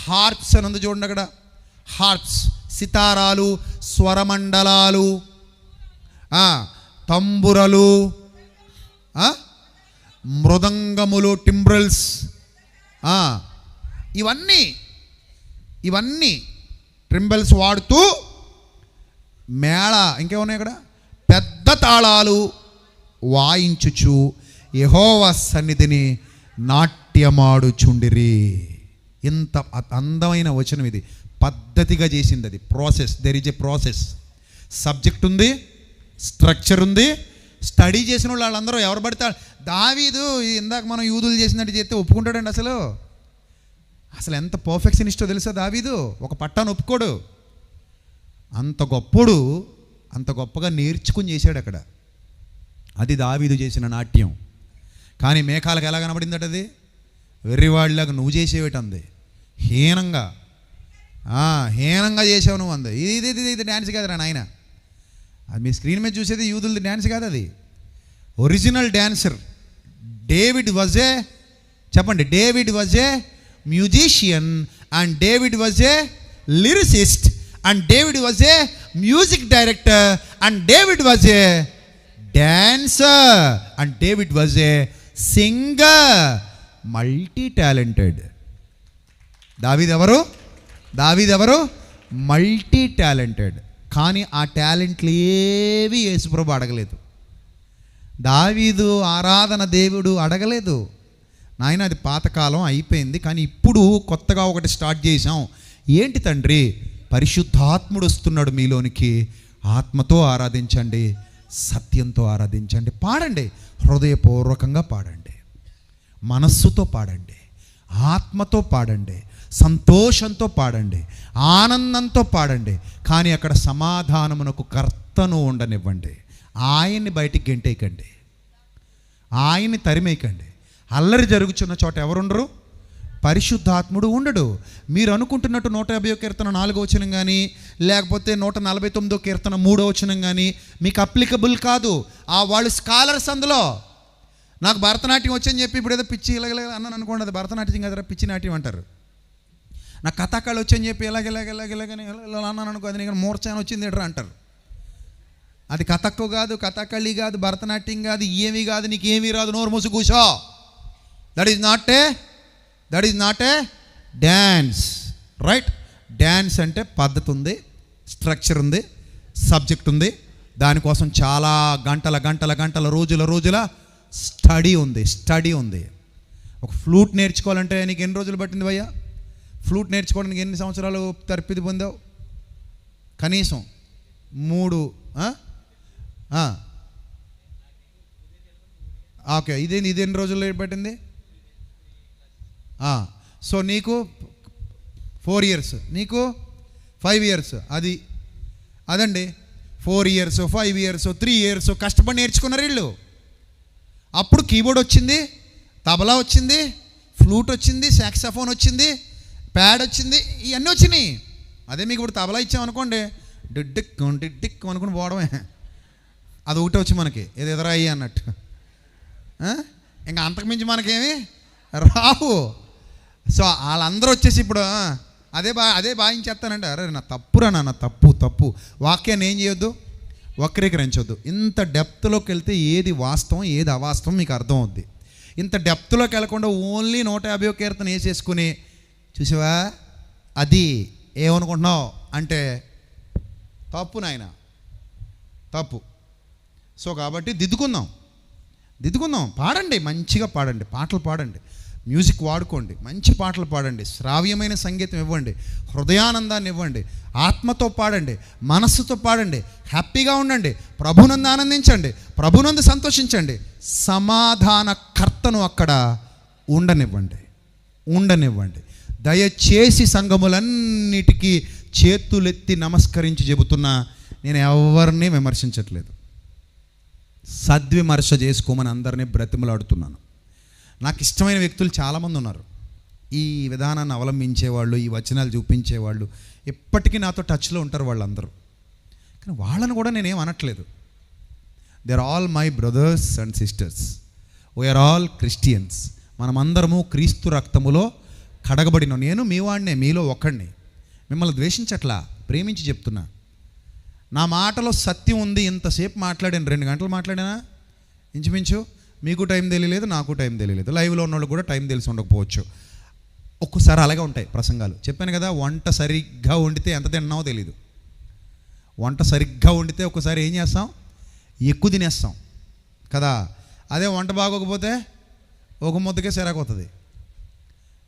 హార్ప్స్ అని ఉంది చూడండి అక్కడ. హార్ప్స్, సితారాలు, స్వరమండలాలు, తంబురలు, మృదంగములు, టింబ్రల్స్, ఇవన్నీ ట్రింబల్స్ వాడుతూ మేళ, ఇంకేమున్నాయి అక్కడ, పెద్ద తాళాలు వాయించుచు యెహోవా సన్నిధిని నాట్యమాడుచుండిరి. ఇంత అందమైన వచనం ఇది. పద్ధతిగా చేసింది అది. Process, there is a process. Subject ఉంది, స్ట్రక్చర్ ఉంది. స్టడీ చేసిన వాళ్ళందరూ ఎవరు పడతారు? దావీదు ఇందాక మనం యూదులు చేసినట్టు చేస్తే ఒప్పుకుంటాడండి? అసలు ఎంత పర్ఫెక్షనిస్టో తెలుసా దావీదు? ఒక పట్టాన్ని ఒప్పుకోడు. అంత గొప్పగా నేర్చుకుని చేశాడు అక్కడ. అది దావీదు చేసిన నాట్యం. కానీ మేకాలకు ఎలా కనబడిందట? అది వెర్రివాళ్ళలాగా నువ్వు చేసేవేటంది, హీనంగా చేసావు నువ్వు అంది. ఇది డ్యాన్స్ కాదురా నాయన. అది మీ స్క్రీన్ మీద చూసేది యూదులది డ్యాన్స్ కాదు, అది original dancer. David was a musician, and David was a lyricist, and David was a music director, and David was a dancer, and David was a singer. Multi talented. దావీదు ఎవరు? Multi talented. కానీ ఆ టాలెంట్లు ఏవి యేసుప్రభు అడగలేదు. దావీదు ఆరాధన దేవుడు అడగలేదు. నాయన అది పాతకాలం అయిపోయింది, కానీ ఇప్పుడు కొత్తగా ఒకటి స్టార్ట్ చేశాం. ఏంటి తండ్రి? పరిశుద్ధాత్ముడు వస్తున్నాడు మీలోనికి. ఆత్మతో ఆరాధించండి, సత్యంతో ఆరాధించండి. పాడండి, హృదయపూర్వకంగా పాడండి, మనస్సుతో పాడండి, ఆత్మతో పాడండి, సంతోషంతో పాడండి, ఆనందంతో పాడండి. కానీ అక్కడ సమాధానమునకు కర్తను ఉండనివ్వండి. ఆయన్ని బయటికి గెంటేయకండి, ఆయన్ని తరిమేయకండి. అల్లరి జరుగుతున్న చోట ఎవరుండరు? పరిశుద్ధాత్ముడు ఉండడు. మీరు అనుకుంటున్నట్టు 150వ కీర్తన 4వ వచనం కానీ, లేకపోతే 149వ కీర్తన 3వ వచనం కానీ మీకు అప్లికబుల్ కాదు. వాళ్ళు స్కాలర్స్. అందులో నాకు భరతనాట్యం వచ్చని చెప్పి ఇప్పుడు ఏదో పిచ్చి ఇలాగ అన్నాను అనుకోండి, అది భరతనాట్యం కదరా, పిచ్చి నాట్యం అంటారు. నాకు కథాకళి వచ్చని చెప్పి ఇలాగని అన్నాను అనుకో, అది నీకు మూర్ఛాన్ని వచ్చింది ఏంట్రా అంటారు. అది కథక్కు కాదు, కథాకళి కాదు, భరతనాట్యం కాదు, ఏమీ కాదు, నీకు ఏమీ రాదు, నోరు మూసి కూర్చో. That is not a dance, right? Dance అంటే పద్ధతి ఉంది, స్ట్రక్చర్ ఉంది, సబ్జెక్ట్ ఉంది. దానికోసం చాలా గంటల రోజుల స్టడీ ఉంది. ఒక ఫ్లూట్ నేర్చుకోవాలంటే నీకు ఎన్ని రోజులు పట్టింది భయ్యా? ఫ్లూట్ నేర్చుకోవడానికి ఎన్ని సంవత్సరాలు తర్పిది పొందావు? కనీసం 3. ఓకే, ఇది ఎన్ని రోజుల్లో పట్టింది? సో నీకు 4 years, నీకు 5 years. అదండి 4 years, 5 years, 3 years కష్టపడి నేర్చుకున్నారు వీళ్ళు. అప్పుడు కీబోర్డ్ వచ్చింది, తబలా వచ్చింది, ఫ్లూట్ వచ్చింది, సాక్సోఫోన్ వచ్చింది, ప్యాడ్ వచ్చింది, ఇవన్నీ వచ్చినాయి. అదే మీకు ఇప్పుడు తబలా ఇచ్చామనుకోండి, డిడ్డిక్ అనుకుని పోవడమే. అది ఒకటే వచ్చి మనకి ఏది ఎదురయ్యి అన్నట్టు. ఇంకా అంతకుమించి మనకేమి రావు. సో వాళ్ళందరూ వచ్చేసి ఇప్పుడు అదే భావించేస్తానంటే, అరే నా తప్పురా నా తప్పు వాక్యాన్ని ఏం చేయొద్దు, వక్రీకరించొద్దు. ఇంత డెప్త్లోకి వెళ్తే ఏది వాస్తవం ఏది అవాస్తవం మీకు అర్థం అవుద్ది. ఇంత డెప్త్లోకి వెళ్ళకుండా ఓన్లీ 150 కీర్తన వేసేసుకుని చూసావా అది ఏమనుకుంటున్నావు అంటే తప్పు నాయన, తప్పు. సో కాబట్టి దిద్దుకుందాం, పాడండి, మంచిగా పాడండి, పాటలు పాడండి, మ్యూజిక్ వాడుకోండి, మంచి పాటలు పాడండి, శ్రావ్యమైన సంగీతం ఇవ్వండి, హృదయానందాన్ని ఇవ్వండి, ఆత్మతో పాడండి, మనస్సుతో పాడండి, హ్యాపీగా ఉండండి, ప్రభునందు ఆనందించండి, ప్రభునందు సంతోషించండి. సమాధానకర్తను అక్కడ ఉండనివ్వండి. దయచేసి సంఘములన్నిటికీ చేతులెత్తి నమస్కరించి చెబుతున్నా, నేను ఎవరిని విమర్శించట్లేదు, సద్విమర్శ చేసుకోమని అందరినీ బ్రతిమలాడుతున్నాను. నాకు ఇష్టమైన వ్యక్తులు చాలామంది ఉన్నారు, ఈ విధానాన్ని అవలంబించేవాళ్ళు, ఈ వచనాలు చూపించేవాళ్ళు, ఎప్పటికీ నాతో టచ్లో ఉంటారు వాళ్ళందరూ. కానీ వాళ్ళని కూడా నేనేం అనట్లేదు. They are all my brothers and sisters, we are all Christians. మనమందరము క్రీస్తు రక్తములో కడగబడిన. నేను మీ వాడినే, మీలో ఒక్కడిని. మిమ్మల్ని ద్వేషించట్లా, ప్రేమించి చెప్తున్నా. నా మాటలో సత్యం ఉంది. ఇంతసేపు మాట్లాడాను, 2 గంటలు మాట్లాడానా ఇంచుమించు. మీకు టైం తెలియలేదు, నాకు టైం తెలియలేదు, లైవ్లో ఉన్న వాళ్ళు కూడా టైం తెలిసి ఉండకపోవచ్చు. ఒక్కోసారి అలాగే ఉంటాయి ప్రసంగాలు. చెప్పాను కదా, వంట సరిగ్గా వండితే ఎంత తిన్నావో తెలీదు. వంట సరిగ్గా వండితే ఒక్కసారి ఏం చేస్తాం, ఎక్కువ తినేస్తాం కదా. అదే వంట బాగోకపోతే ఒక ముద్దకే సిరాకొస్తుంది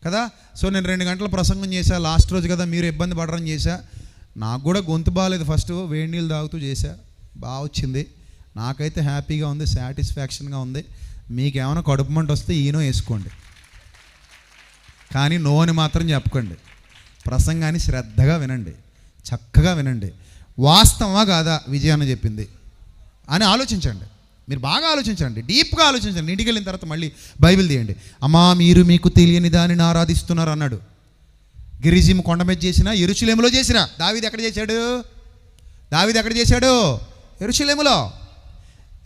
కదా. సో నేను 2 గంటల ప్రసంగం చేశా, లాస్ట్ రోజు కదా, మీరు ఇబ్బంది పడరని చేశా. నాకు కూడా గొంతు బాగాలేదు, ఫస్ట్ వేడి నీళ్ళు తాగుతూ చేశా, బాగా వచ్చింది. నాకైతే హ్యాపీగా ఉంది, సాటిస్ఫాక్షన్గా ఉంది. మీకేమైనా కడుపు మంట వస్తే ఈనో వేసుకోండి, కానీ నో అని మాత్రం చెప్పకండి. ప్రసంగాన్ని శ్రద్ధగా వినండి, చక్కగా వినండి. వాస్తవమా కాదా విజయాన్ని చెప్పింది అని ఆలోచించండి. మీరు బాగా ఆలోచించండి, డీప్గా ఆలోచించండి. ఇంటికి వెళ్ళిన తర్వాత మళ్ళీ బైబిల్ తీయండి. అమ్మా మీరు మీకు తెలియని దానిని ఆరాధిస్తున్నారు అన్నాడు. గిరిజీము కొండ మీద చేసిన, యెరూషలేములో చేసిన. దావీదు ఎక్కడ చేశాడు?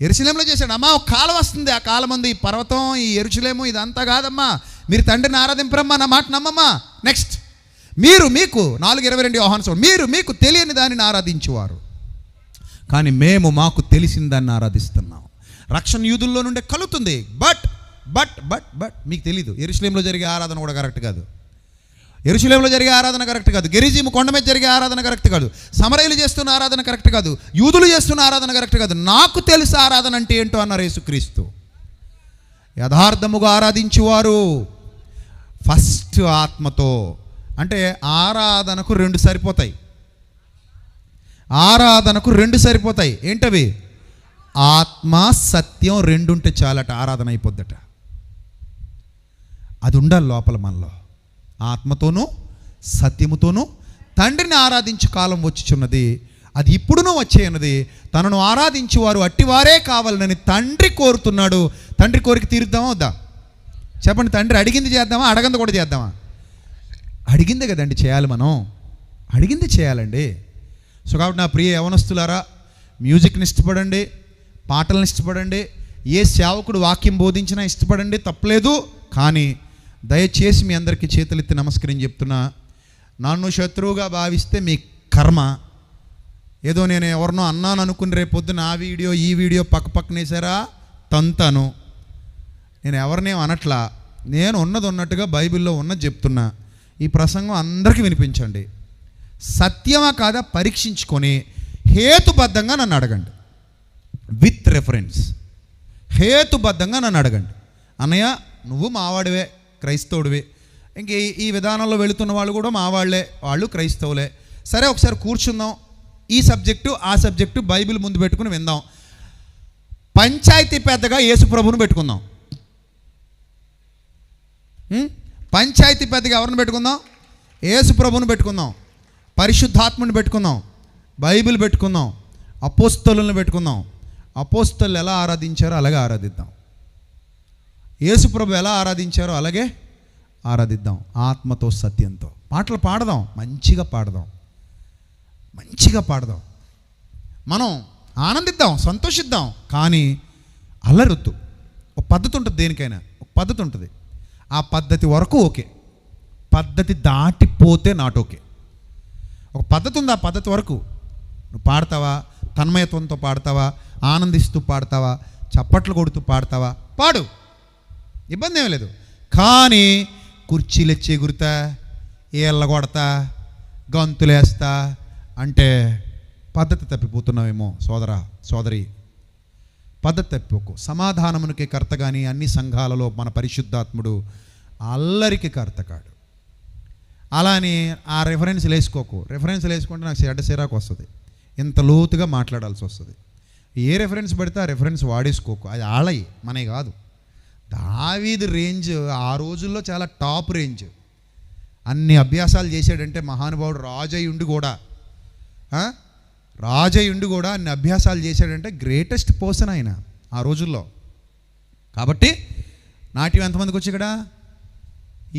యెరూషలేములో చేశాడు. అమ్మా ఒక కాలం వస్తుంది, ఆ కాలం ఉంది, ఈ పర్వతం, ఈ యెరూషలేము ఇదంతా కాదమ్మా, మీరు తండ్రిని ఆరాధింపరమ్మా, నా మాట నమ్మమ్మా. నెక్స్ట్, మీరు మీకు 4:22 యోహాను, మీరు మీకు తెలియని దానిని ఆరాధించేవారు, కానీ మేము మాకు తెలిసిన దాన్ని ఆరాధిస్తున్నాం. రక్షణ యూదుల్లో నుండే కలుగుతుంది. బట్ మీకు తెలీదు. యెరూషలేములో జరిగే ఆరాధన కూడా కరెక్ట్ కాదు. యెరూషలేములో జరిగే ఆరాధన కరెక్ట్ కాదు. గెరిజీము కొండ మీద జరిగే ఆరాధన కరెక్ట్ కాదు. సమరయులు చేస్తున్న ఆరాధన కరెక్ట్ కాదు. యూదులు చేస్తున్న ఆరాధన కరెక్ట్ కాదు. నాకు తెలుసు ఆరాధన అంటే ఏంటో అన్నారు యేసుక్రీస్తు. యథార్థముగా ఆరాధించువారు ఫస్ట్ ఆత్మతో. అంటే ఆరాధనకు 2 సరిపోతాయి. ఏంటవి? ఆత్మ సత్యం 2 ఉంటే చాలట, ఆరాధన అయిపోద్దట. అది ఉండాలి లోపల మనలో. ఆత్మతోనూ సత్యముతోనూ తండ్రిని ఆరాధించు కాలం వచ్చుచున్నది, అది ఇప్పుడునూ వచ్చేయన్నది. తనను ఆరాధించువారు అట్టివారే కావాలని తండ్రి కోరుతున్నాడు. తండ్రి కోరిక తీరుద్దామా వద్దా చెప్పండి. తండ్రి అడిగింది చేద్దామా, అడగంది కూడా చేద్దామా? అడిగిందే కదండి చేయాలి, మనం అడిగింది చేయాలండి. సో కాబట్టి నా ప్రియ యవనస్తులారా, మ్యూజిక్ని ఇష్టపడండి, పాటలను ఇష్టపడండి, ఏ సేవకుడు వాక్యం బోధించినా ఇష్టపడండి, తప్పలేదు. కానీ దయచేసి మీ అందరికీ చేతులెత్తి నమస్కరించి చెప్తున్నా, నన్ను శత్రువుగా భావిస్తే మీ కర్మ. ఏదో నేను ఎవరినో అన్నాను అనుకుని రేపొద్దున ఆ వీడియో ఈ వీడియో పక్కనేసారా తంతాను. నేను ఎవరినేం అనట్లా, నేను ఉన్నది ఉన్నట్టుగా బైబిల్లో ఉన్నది చెప్తున్నా. ఈ ప్రసంగం అందరికీ వినిపించండి. సత్యమా కాదా పరీక్షించుకొని హేతుబద్ధంగా నన్ను అడగండి. విత్ రెఫరెన్స్ హేతుబద్ధంగా నన్ను అడగండి. అన్నయ్య నువ్వు మావాడివే, క్రైస్తవుడివే, ఇంక ఈ విధానంలో వెళుతున్న వాళ్ళు కూడా మావాళ్లే, వాళ్ళు క్రైస్తవులే. సరే ఒకసారి కూర్చుందాం, ఈ సబ్జెక్టు ఆ సబ్జెక్టు బైబిల్ ముందు పెట్టుకుని విందాం. పంచాయతీ పెద్దగా యేసు ప్రభువును పెట్టుకుందాం. పంచాయతీ పెద్దగా ఎవరిని పెట్టుకుందాం? యేసు ప్రభువును పెట్టుకుందాం, పరిశుద్ధాత్మని పెట్టుకుందాం, బైబిల్ పెట్టుకుందాం, అపోస్తలులను పెట్టుకుందాం. అపోస్తలు ఎలా ఆరాధించారో అలాగే ఆరాధిద్దాం. యేసు ప్రభు ఎలా ఆరాధించారో అలాగే ఆరాధిద్దాం, ఆత్మతో సత్యంతో. పాటలు పాడదాం, మంచిగా పాడదాం, మంచిగా పాడదాం. మనం ఆనందిద్దాం, సంతోషిద్దాం. కానీ అల్లరొద్దు. ఒక పద్ధతి ఉంటుంది, దేనికైనా ఒక పద్ధతి ఉంటుంది. ఆ పద్ధతి వరకు ఓకే, పద్ధతి దాటిపోతే నాట్ ఓకే. ఒక పద్ధతి ఉంది, ఆ పద్ధతి వరకు నువ్వు పాడతావా, తన్మయత్వంతో పాడతావా, ఆనందిస్తూ పాడతావా, చప్పట్లు కొడుతూ పాడతావా, పాడు, ఇబ్బంది ఏమీ లేదు. కానీ కుర్చీలు ఎచ్చి ఎగురుతా, ఏళ్ళ కొడతా, గంతులేస్తా అంటే పద్ధతి తప్పిపోతున్నావేమో సోదరా సోదరి. పద్ధతి తప్పిపోకు. సమాధానమునికి కర్త కానీ అన్ని సంఘాలలో మన పరిశుద్ధాత్ముడు అల్లరికి కర్త కాడు. అలాని ఆ రెఫరెన్స్లు వేసుకోకు. రెఫరెన్స్లు వేసుకుంటే నాకు చెడ్డ సిరాకు వస్తుంది, ఇంత లోతుగా మాట్లాడాల్సి వస్తుంది. ఏ రెఫరెన్స్ పడితే ఆ రెఫరెన్స్ వాడేసుకోకు, అది ఆళయి మనే కాదు. దావీదు రేంజ్ ఆ రోజుల్లో చాలా టాప్ రేంజ్. అన్ని అభ్యాసాలు చేశాడంటే మహానుభావుడు. రాజయ్యుండి కూడా అన్ని అభ్యాసాలు చేశాడంటే గ్రేటెస్ట్ పర్సన్ ఆయన ఆ రోజుల్లో. కాబట్టి నాట్యం ఎంతమందికి వచ్చి ఇక్కడ?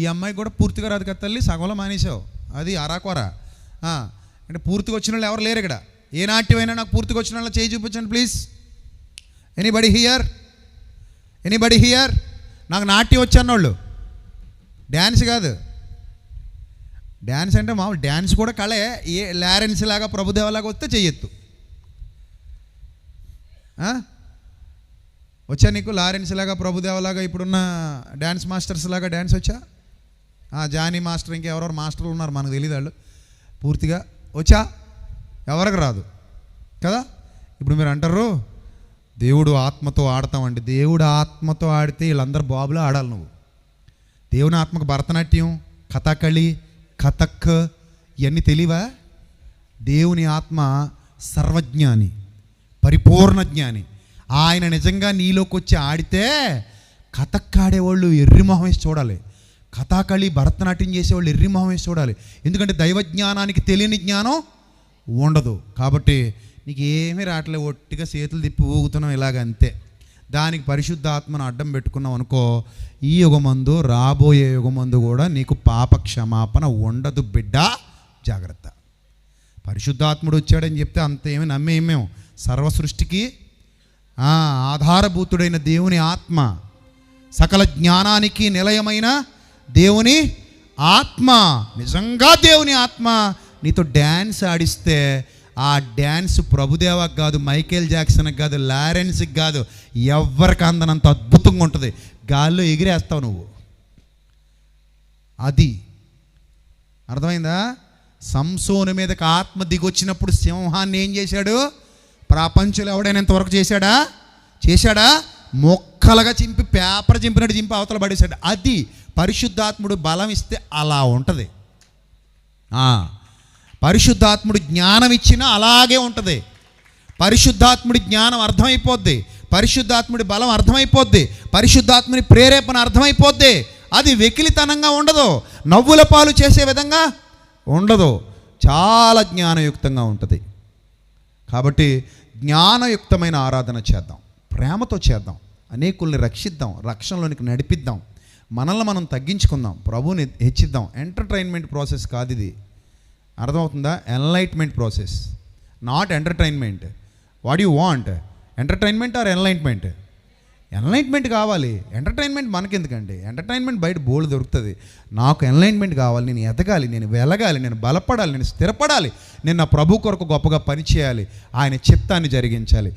ఈ అమ్మాయి కూడా పూర్తిగా రాదు కదా తల్లి, సగంలో మానేసావు, అది అరాకొరా. అంటే పూర్తిగా వచ్చిన వాళ్ళు ఎవరు లేరు ఇక్కడ. ఏ నాట్యం అయినా నాకు పూర్తిగా వచ్చిన వాళ్ళు చేయి చూపించండి ప్లీజ్. Anybody here? నాకు నాట్యం వచ్చి అన్నోళ్ళు, డ్యాన్స్ కాదు. డ్యాన్స్ అంటే మామూలు డ్యాన్స్ కూడా కళే. ఏ లారెన్స్ లాగా ప్రభుదేవలాగా వస్తే చెయ్యొద్దు. వచ్చా నీకు లారెన్స్ లాగా, ప్రభుదేవలాగా, ఇప్పుడున్న డ్యాన్స్ మాస్టర్స్ లాగా డ్యాన్స్ వచ్చా? జానీ మాస్టర్, ఇంకెవరెవరు మాస్టర్లు ఉన్నారు మనకు తెలియదు, వాళ్ళు పూర్తిగా వచ్చా? ఎవరికి రాదు కదా. ఇప్పుడు మీరు అంటారు దేవుడు ఆత్మతో ఆడతామండి. దేవుడు ఆత్మతో ఆడితే వీళ్ళందరూ బాబులో ఆడాలి. నువ్వు దేవుని ఆత్మకు భరతనాట్యం, కథకళి, కథక్ ఇవన్నీ తెలియవా? దేవుని ఆత్మ సర్వజ్ఞాని, పరిపూర్ణ జ్ఞాని. ఆయన నిజంగా నీలోకి వచ్చి ఆడితే కథక్ ఆడేవాళ్ళు ఎర్రిమొహం వేసి చూడాలి, కథాకళి భరతనాట్యం చేసేవాళ్ళు ఎర్రిమొహం వేసి చూడాలి. ఎందుకంటే దైవజ్ఞానానికి తెలియని జ్ఞానం ఉండదు. కాబట్టి నీకు ఏమీ రావట్లేదు, ఒట్టిగా చేతులు తిప్పి ఊగుతున్నావు ఇలాగ, అంతే. దానికి పరిశుద్ధాత్మను అడ్డం పెట్టుకున్నావు అనుకో, ఈ యుగమందు రాబోయే యుగమందు కూడా నీకు పాప క్షమాపణ ఉండదు బిడ్డ, జాగ్రత్త. పరిశుద్ధాత్ముడు వచ్చాడని చెప్తే అంత ఏమి నమ్మేమేమో. సర్వ సృష్టికి ఆధారభూతుడైన దేవుని ఆత్మ, సకల జ్ఞానానికి నిలయమైన దేవుని ఆత్మ, నిజంగా దేవుని ఆత్మ నీతో డ్యాన్స్ ఆడిస్తే ఆ డ్యాన్స్ ప్రభుదేవాకి కాదు, మైకేల్ జాక్సన్కి కాదు, లారెన్స్కి కాదు, ఎవరికి అందనంత అద్భుతంగా ఉంటుంది. గాల్లో ఎగిరేస్తావు నువ్వు. అది అర్థమైందా? సంసోను మీదకి ఆత్మ దిగొచ్చినప్పుడు సింహాన్ని ఏం చేశాడు? ప్రపంచంలో ఎవడైనా ఇంతవరకు చేశాడా? మొక్కలుగా చింపి, పేపర్ చింపినట్టు చింపి అవతల పడేశాడు. అది పరిశుద్ధాత్ముడు బలం ఇస్తే అలా ఉంటుంది. పరిశుద్ధాత్ముడు జ్ఞానం ఇచ్చినా అలాగే ఉంటుంది. పరిశుద్ధాత్ముడి జ్ఞానం అర్థమైపోద్ది, పరిశుద్ధాత్ముడి బలం అర్థమైపోద్ది, పరిశుద్ధాత్ముని ప్రేరేపణ అర్థమైపోద్ది. అది వెకిలితనంగా ఉండదు, నవ్వుల పాలు చేసే విధంగా ఉండదు, చాలా జ్ఞానయుక్తంగా ఉంటుంది. కాబట్టి జ్ఞానయుక్తమైన ఆరాధన చేద్దాం, ప్రేమతో చేద్దాం, అనేకుల్ని రక్షిద్దాం, రక్షణలోనికి నడిపిద్దాం, మనల్ని మనం తగ్గించుకుందాం, ప్రభువుని హెచ్చిద్దాం. ఎంటర్టైన్మెంట్ ప్రాసెస్ కాదు ఇది, అర్థమవుతుందా? Enlightenment process, not entertainment. What you want? Entertainment are enlightenment? Enlightenment కావాలి. ఎంటర్టైన్మెంట్ మనకెందుకండి? ఎంటర్టైన్మెంట్ బయట బోల్డ్ దొరుకుతుంది. నాకు ఎన్లైట్మెంట్ కావాలి, నేను ఎదగాలి, నేను వెలగాలి, నేను బలపడాలి, నేను స్థిరపడాలి, నేను నా ప్రభు కొరకు గొప్పగా పనిచేయాలి, ఆయన చిత్తాన్ని జరిగించాలి.